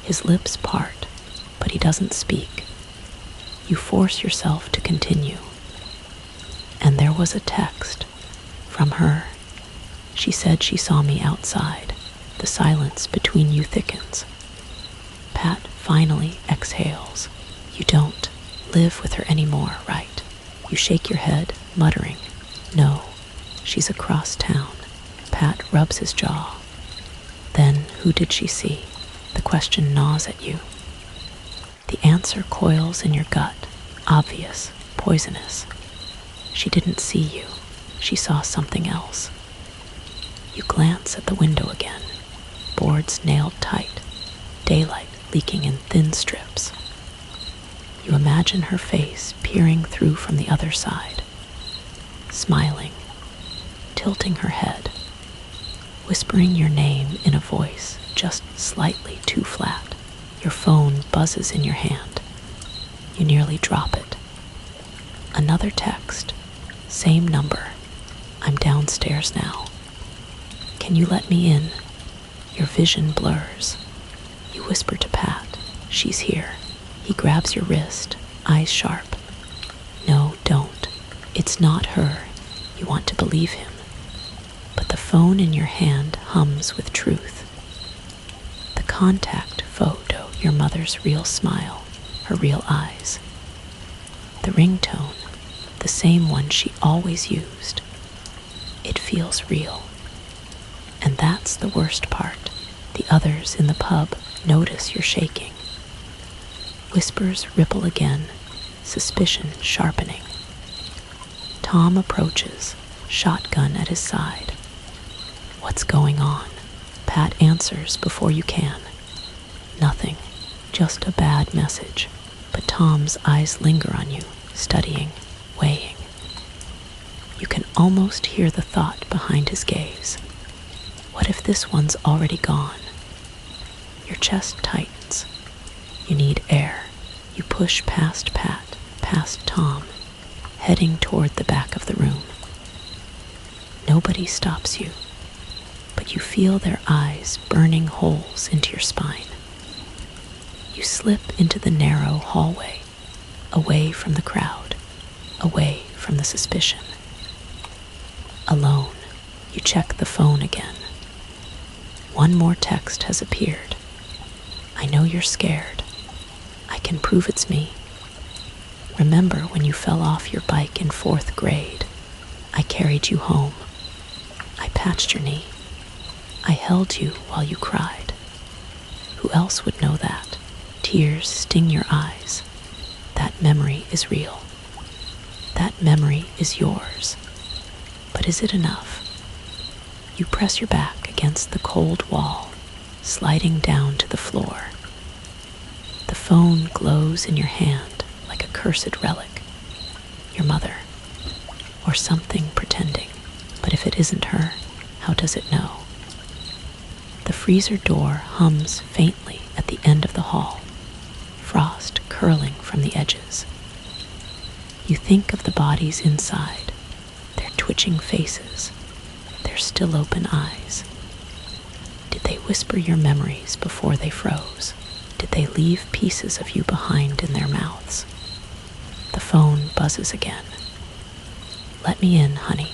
His lips part, but he doesn't speak. You force yourself to continue. And there was a text from her. She said she saw me outside. The silence between you thickens. Pat finally exhales. You don't live with her anymore, right? You shake your head, muttering, no, she's across town. Pat rubs his jaw. Then who did she see? The question gnaws at you. The answer coils in your gut, obvious, poisonous. She didn't see you. She saw something else. You glance at the window again, boards nailed tight, daylight leaking in thin strips. You imagine her face peering through from the other side, smiling, tilting her head, whispering your name in a voice just slightly too flat. Your phone buzzes in your hand. You nearly drop it. Another text, same number. I'm downstairs now. Can you let me in? Your vision blurs. You whisper to Pat, she's here. He grabs your wrist, eyes sharp. No, don't. It's not her. You want to believe him. But the phone in your hand hums with truth. The contact photo, your mother's real smile, her real eyes. The ringtone, the same one she always used. It feels real. And that's the worst part. The others in the pub notice you're shaking. Whispers ripple again, suspicion sharpening. Tom approaches, shotgun at his side. What's going on? Pat answers before you can. Nothing, just a bad message. But Tom's eyes linger on you, studying, weighing. You can almost hear the thought behind his gaze. What if this one's already gone? Your chest tightens. You need air. You push past Pat, past Tom, heading toward the back of the room. Nobody stops you, but you feel their eyes burning holes into your spine. You slip into the narrow hallway, away from the crowd, away from the suspicion. Alone, you check the phone again. One more text has appeared. I know you're scared. I can prove it's me. Remember when you fell off your bike in 4th grade? I carried you home. I patched your knee. I held you while you cried. Who else would know that? Tears sting your eyes. That memory is real. That memory is yours. But is it enough? You press your back against the cold wall, sliding down to the floor. The phone glows in your hand like a cursed relic. Your mother. Or something pretending. But if it isn't her, how does it know? The freezer door hums faintly at the end of the hall, frost curling from the edges. You think of the bodies inside, their twitching faces, their still open eyes. Did they whisper your memories before they froze? Did they leave pieces of you behind in their mouths? The phone buzzes again. Let me in, honey.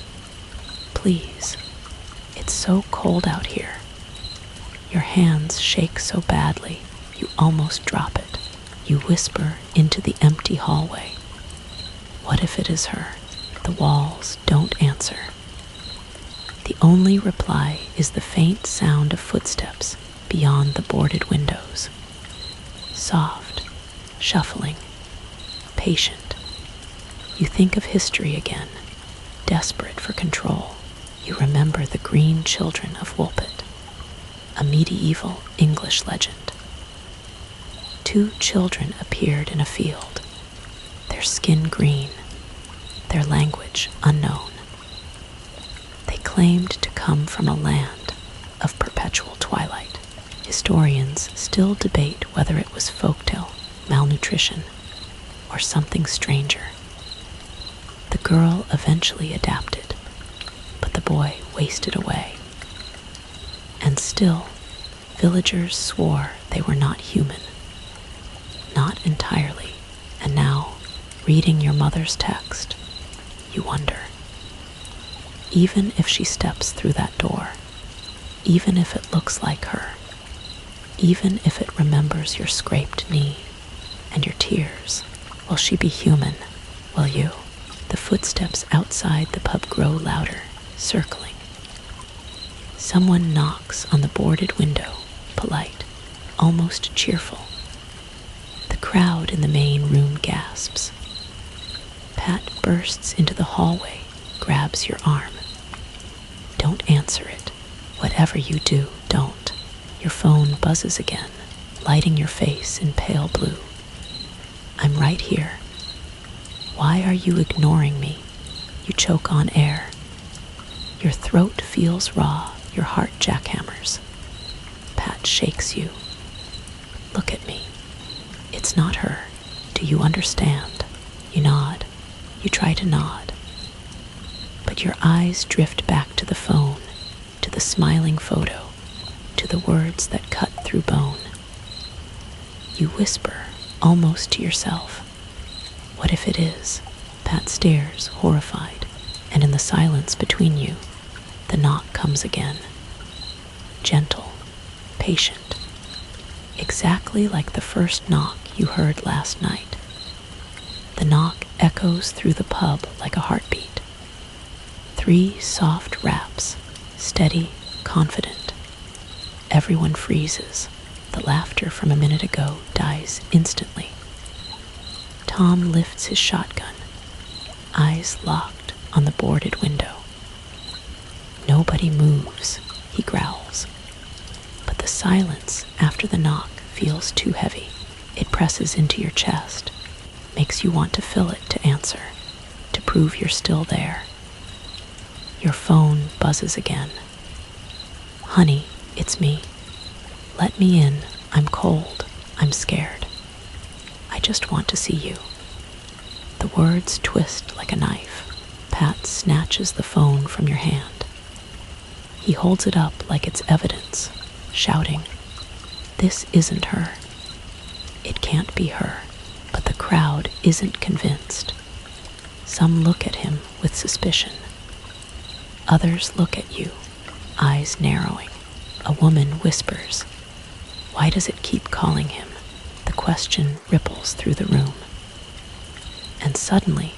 Please. It's so cold out here. Your hands shake so badly, you almost drop it. You whisper into the empty hallway. What if it is her? The walls don't answer. The only reply is the faint sound of footsteps beyond the boarded windows. Soft, shuffling, patient. You think of history again, desperate for control. You remember the green children of Woolpit, a medieval English legend. 2 children appeared in a field, their skin green, their language unknown. They claimed to come from a land of perpetual twilight. Historians still debate whether it was folktale, malnutrition, or something stranger. The girl eventually adapted, but the boy wasted away. And still, villagers swore they were not human. Not entirely, and now, reading your mother's text, you wonder. Even if she steps through that door, even if it looks like her, even if it remembers your scraped knee and your tears, will she be human? Will you? The footsteps outside the pub grow louder, circling. Someone knocks on the boarded window, polite, almost cheerful. The crowd in the main room gasps. Pat bursts into the hallway, grabs your arm. Don't answer it. Whatever you do, don't. Your phone buzzes again, lighting your face in pale blue. I'm right here. Why are you ignoring me? You choke on air. Your throat feels raw, your heart jackhammers. Pat shakes you. Look at me. It's not her. Do you understand? You nod. You try to nod. But your eyes drift back to the phone, to the smiling photo, to the words that cut through bone. You whisper, almost to yourself. What if it is? Pat stares, horrified, and in the silence between you, the knock comes again. Gentle, patient, exactly like the first knock you heard last night. The knock echoes through the pub like a heartbeat. 3 soft raps, steady, confident. Everyone freezes. The laughter from a minute ago dies instantly. Tom lifts his shotgun, eyes locked on the boarded window. Nobody moves, he growls. But the silence after the knock feels too heavy. It presses into your chest, makes you want to fill it to answer, to prove you're still there. Your phone buzzes again. Honey, it's me. Let me in. I'm cold. I'm scared. I just want to see you. The words twist like a knife. Pat snatches the phone from your hand. He holds it up like it's evidence, shouting, "This isn't her. It can't be her." But the crowd isn't convinced. Some look at him with suspicion. Others look at you, eyes narrowing. A woman whispers, "Why does it keep calling him?" The question ripples through the room. And suddenly,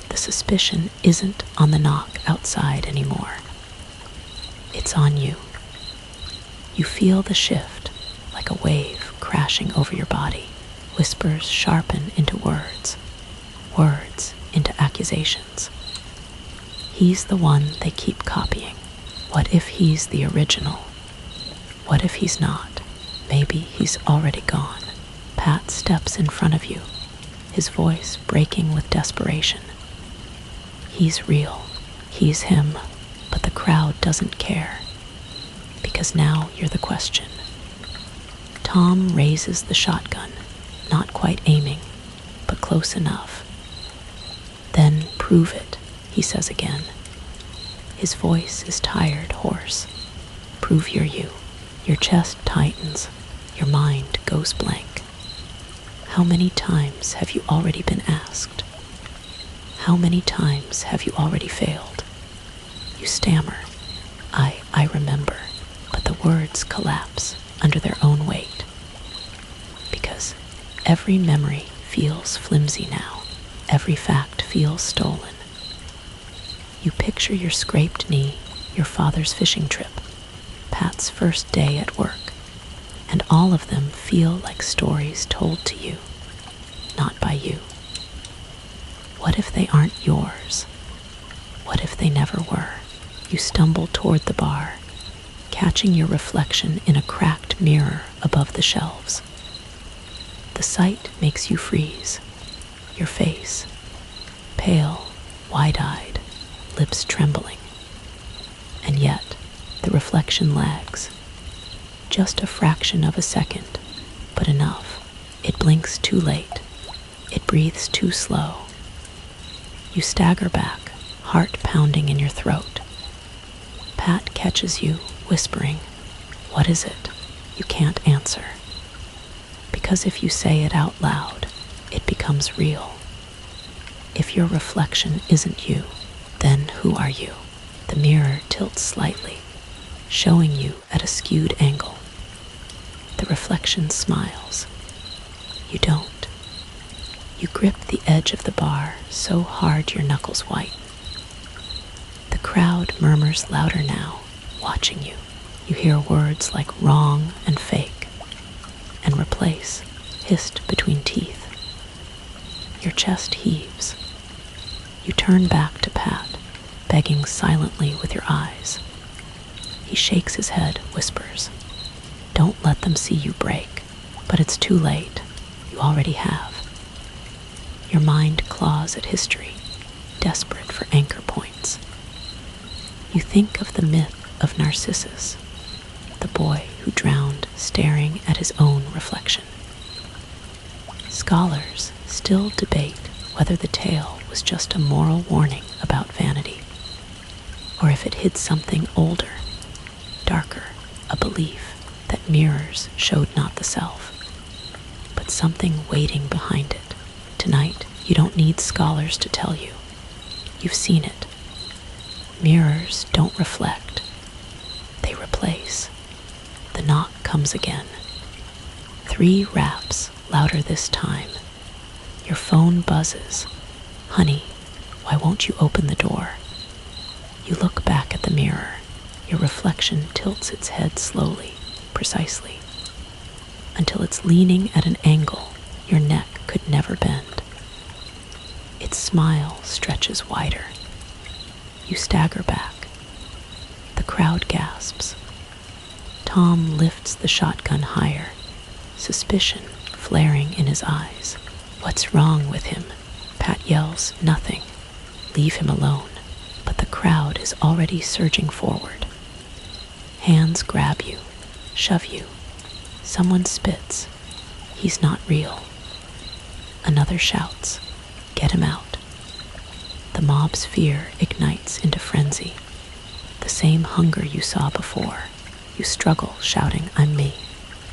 the suspicion isn't on the knock outside anymore. It's on you. You feel the shift, like a wave crashing over your body. Whispers sharpen into words, words into accusations. He's the one they keep copying. What if he's the original? What if he's not? Maybe he's already gone. Pat steps in front of you, his voice breaking with desperation. He's real. He's him. But the crowd doesn't care, because now you're the question. Tom raises the shotgun, not quite aiming, but close enough. "Then prove it," he says again. His voice is tired, hoarse. "Prove you're you." Your chest tightens, your mind goes blank. How many times have you already been asked? How many times have you already failed? You stammer, I remember, but the words collapse under their own weight. Because every memory feels flimsy now. Every fact feels stolen. You picture your scraped knee, your father's fishing trip, Pat's first day at work, and all of them feel like stories told to you, not by you. What if they aren't yours? What if they never were? You stumble toward the bar, catching your reflection in a cracked mirror above the shelves. The sight makes you freeze. Your face, pale, wide-eyed, lips trembling. And yet, the reflection lags. Just a fraction of a second, but enough. It blinks too late. It breathes too slow. You stagger back, heart pounding in your throat. Pat catches you, whispering, "What is it?" You can't answer. Because if you say it out loud, it becomes real. If your reflection isn't you, then who are you? The mirror tilts slightly, showing you at a skewed angle. The reflection smiles. You don't. You grip the edge of the bar so hard your knuckles whiten. The crowd murmurs louder now, watching you. You hear words like wrong and fake, and replace, hissed between teeth. Your chest heaves. You turn back to Pat, begging silently with your eyes. He shakes his head, whispers, "Don't let them see you break." But it's too late. You already have. Your mind claws at history, desperate for anchor points. You think of the myth of Narcissus, the boy who drowned staring at his own reflection. Scholars still debate whether the tale was just a moral warning about vanity, or if it hid something older, darker, a belief that mirrors showed not the self, but something waiting behind it. Tonight, you don't need scholars to tell you. You've seen it. Mirrors don't reflect. They replace. The knock comes again. 3 raps, louder this time. Your phone buzzes. Honey, why won't you open the door? You look back at the mirror. Your reflection tilts its head slowly, precisely, until it's leaning at an angle your neck could never bend. Its smile stretches wider. You stagger back. The crowd gasps. Tom lifts the shotgun higher, suspicion flaring in his eyes. What's wrong with him? Pat yells, nothing. Leave him alone. But the crowd is already surging forward. Hands grab you, shove you. Someone spits. He's not real. Another shouts, get him out. The mob's fear ignites into frenzy. The same hunger you saw before. You struggle, shouting, I'm me,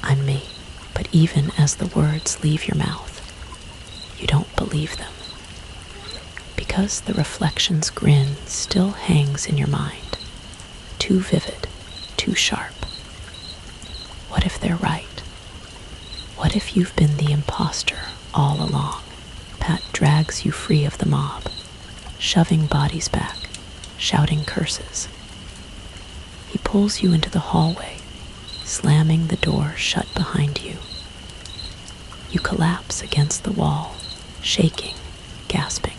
I'm me. But even as the words leave your mouth, you don't believe them. Because the reflection's grin still hangs in your mind. Too vivid, too sharp. What if they're right? What if you've been the imposter all along? Pat drags you free of the mob, shoving bodies back, shouting curses. He pulls you into the hallway, slamming the door shut behind you. You collapse against the wall, shaking, gasping.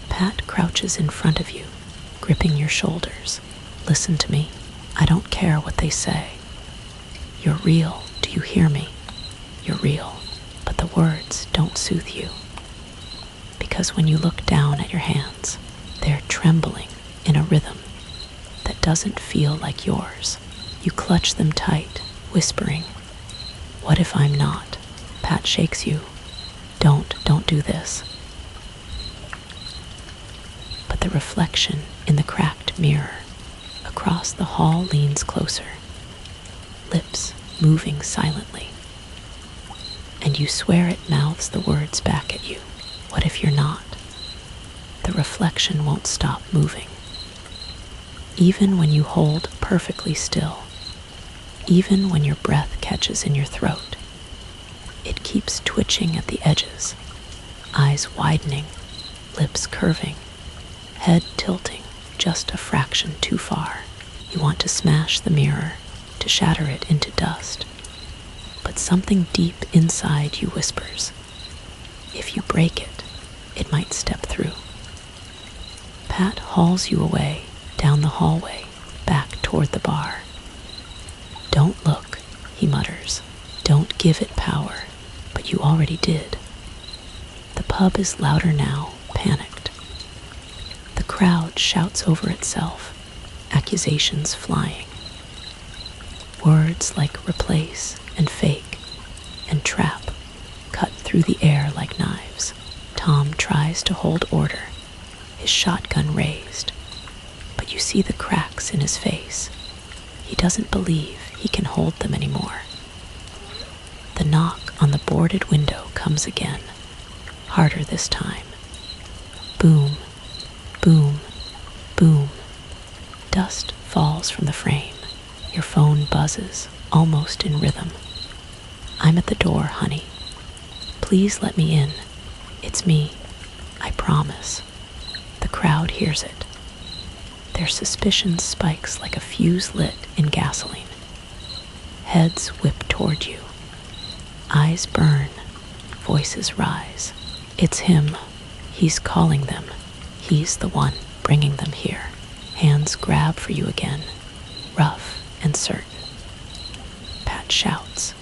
Pat crouches in front of you, gripping your shoulders. Listen to me. I don't care what they say. You're real. Do you hear me? You're real. But the words don't soothe you. Because when you look down at your hands, they're trembling in a rhythm that doesn't feel like yours. You clutch them tight, whispering, what if I'm not? Pat shakes you. Don't do this. But the reflection in the cracked mirror across the hall leans closer, lips moving silently. And you swear it mouths the words back at you. What if you're not? The reflection won't stop moving. Even when you hold perfectly still, even when your breath catches in your throat, it keeps twitching at the edges, eyes widening, lips curving, head tilting just a fraction too far. You want to smash the mirror, to shatter it into dust. But something deep inside you whispers, if you break it, it might step through. Pat hauls you away, down the hallway, back toward the bar. Don't look, he mutters. Don't give it power, but you already did. The pub is louder now, panicked. The crowd shouts over itself, accusations flying. Words like replace and fake and trap cut through the air like knives. Tom tries to hold order, his shotgun raised, but you see the cracks in his face. He doesn't believe he can hold them anymore. The knock on the boarded window comes again, harder this time. Boom, boom, boom. Dust falls from the frame. Your phone buzzes, almost in rhythm. I'm at the door, honey. Please let me in. It's me. I promise. The crowd hears it. Their suspicion spikes like a fuse lit in gasoline. Heads whip toward you. Eyes burn. Voices rise. It's him. He's calling them. He's the one bringing them here. Hands grab for you again, rough and certain. Pat shouts.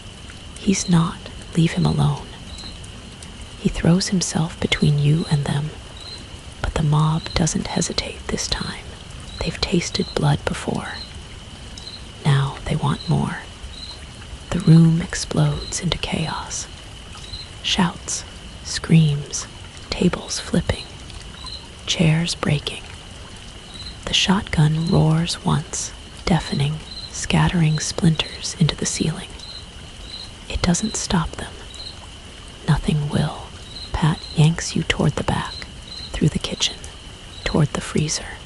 He's not. Leave him alone. He throws himself between you and them, but the mob doesn't hesitate this time. They've tasted blood before. Now they want more. The room explodes into chaos. Shouts, screams, tables flipping, chairs breaking. The shotgun roars once, deafening, scattering splinters into the ceiling. It doesn't stop them. Nothing will. Pat yanks you toward the back, through the kitchen, toward the freezer.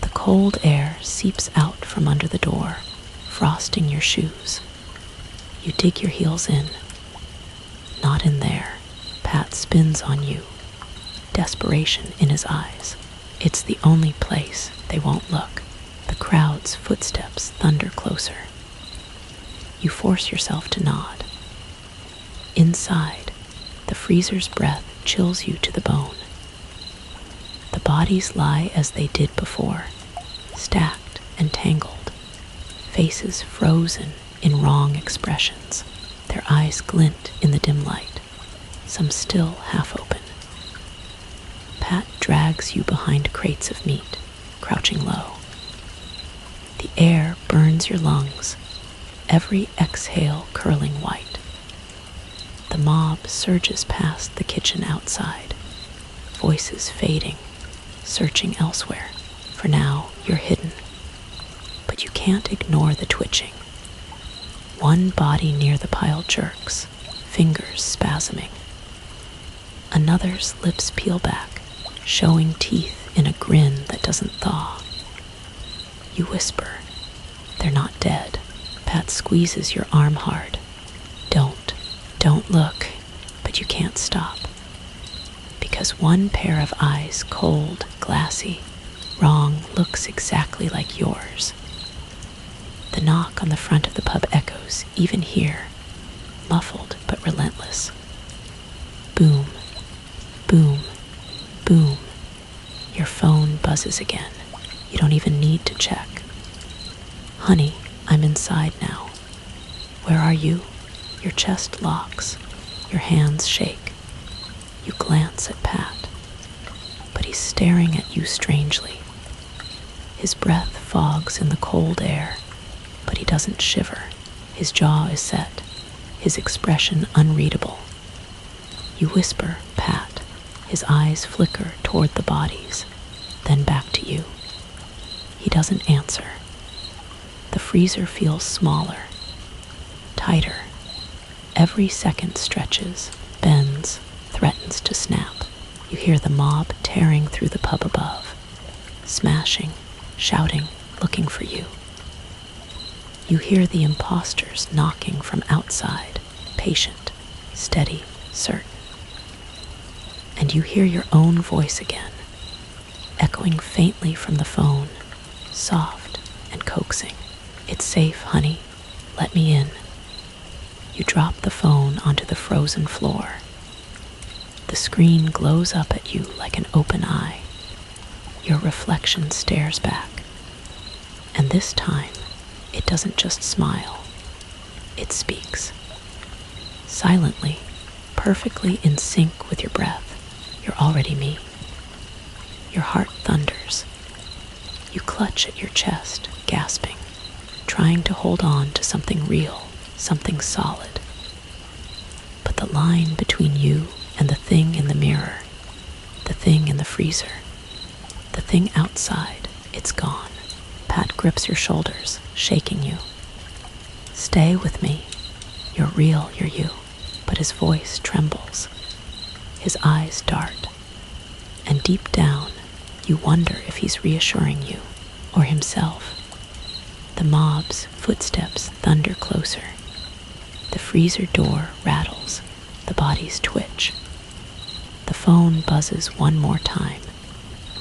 The cold air seeps out from under the door, frosting your shoes. You dig your heels in. Not in there. Pat spins on you, desperation in his eyes. It's the only place they won't look. The crowd's footsteps thunder closer. You force yourself to nod. Inside, the freezer's breath chills you to the bone. The bodies lie as they did before, stacked and tangled, faces frozen in wrong expressions, their eyes glint in the dim light, some still half open. Pat drags you behind crates of meat, crouching low. The air burns your lungs, every exhale curling white. The mob surges past the kitchen outside, voices fading, searching elsewhere. For now, you're hidden. But you can't ignore the twitching. One body near the pile jerks, fingers spasming. Another's lips peel back, showing teeth in a grin that doesn't thaw. You whisper, "They're not dead." Pat squeezes your arm hard. Don't look, but you can't stop. Because one pair of eyes, cold, glassy, wrong, looks exactly like yours. The knock on the front of the pub echoes, even here, muffled but relentless. Boom, boom, boom. Your phone buzzes again. You don't even need to check. "Honey, I'm inside now." "Where are you?" Your chest locks. Your hands shake. You glance at Pat, but he's staring at you strangely. His breath fogs in the cold air, but he doesn't shiver. His jaw is set, his expression unreadable. You whisper, "Pat." His eyes flicker toward the bodies, then back to you. He doesn't answer. The freezer feels smaller, tighter. Every second stretches, bends, threatens to snap. You hear the mob tearing through the pub above, smashing, shouting, looking for you. You hear the imposters knocking from outside, patient, steady, certain. And you hear your own voice again, echoing faintly from the phone, soft and coaxing. "It's safe, honey. Let me in." You drop the phone onto the frozen floor. The screen glows up at you like an open eye. Your reflection stares back. And this time, it doesn't just smile. It speaks. Silently, perfectly in sync with your breath. You're already me. Your heart thunders. You clutch at your chest, gasping, trying to hold on to something real, something solid. But the line between you and the thing in the mirror, the thing in the freezer, the thing outside, it's gone. Pat grips your shoulders, shaking you. "Stay with me. You're real, you're you." But his voice trembles. His eyes dart. And deep down, you wonder if he's reassuring you, or himself. The mob's footsteps thunder closer. The freezer door rattles. The bodies twitch. The phone buzzes one more time,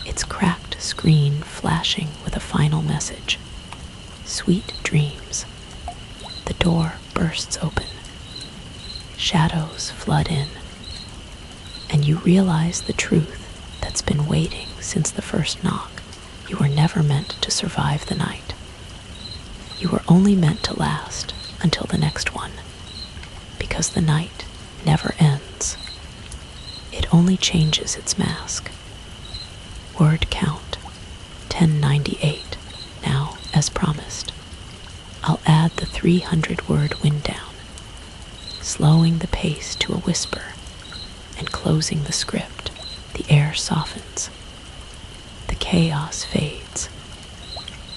its cracked screen flashing with a final message. Sweet dreams. The door bursts open. Shadows flood in. And you realize the truth that's been waiting since the first knock. You were never meant to survive the night. You were only meant to last until the next one. Because the night never ends. It only changes its mask. Word count, 1098. Now, as promised, I'll add the 300-word wind down, slowing the pace to a whisper and closing the script. The air softens. The chaos fades.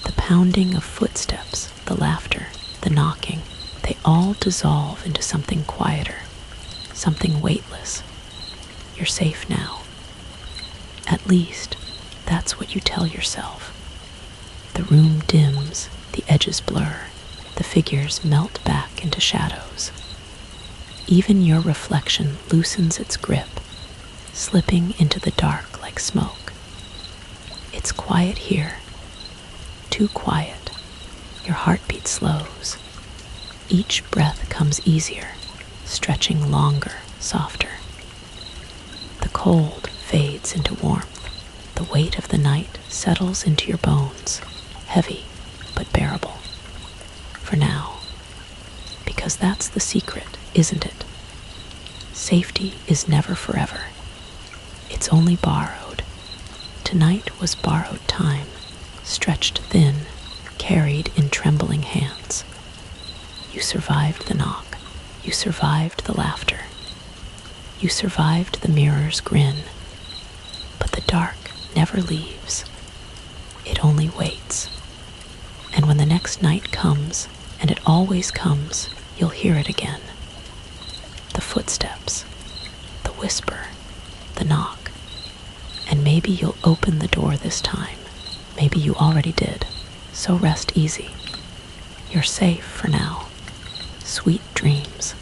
The pounding of footsteps, the laughter, the knocking, they all dissolve into something quieter, something weightless. You're safe now. At least, that's what you tell yourself. The room dims, the edges blur, the figures melt back into shadows. Even your reflection loosens its grip, slipping into the dark like smoke. It's quiet here, too quiet. Your heartbeat slows. Each breath comes easier, stretching longer, softer. The cold fades into warmth. The weight of the night settles into your bones, heavy but bearable. For now. Because that's the secret, isn't it? Safety is never forever. It's only borrowed. Tonight was borrowed time, stretched thin, carried in trembling hands. You survived the knock. You survived the laughter. You survived the mirror's grin. But the dark never leaves. It only waits. And when the next night comes, and it always comes, you'll hear it again. The footsteps, the whisper, the knock. And maybe you'll open the door this time. Maybe you already did. So rest easy. You're safe for now. Sweet dreams.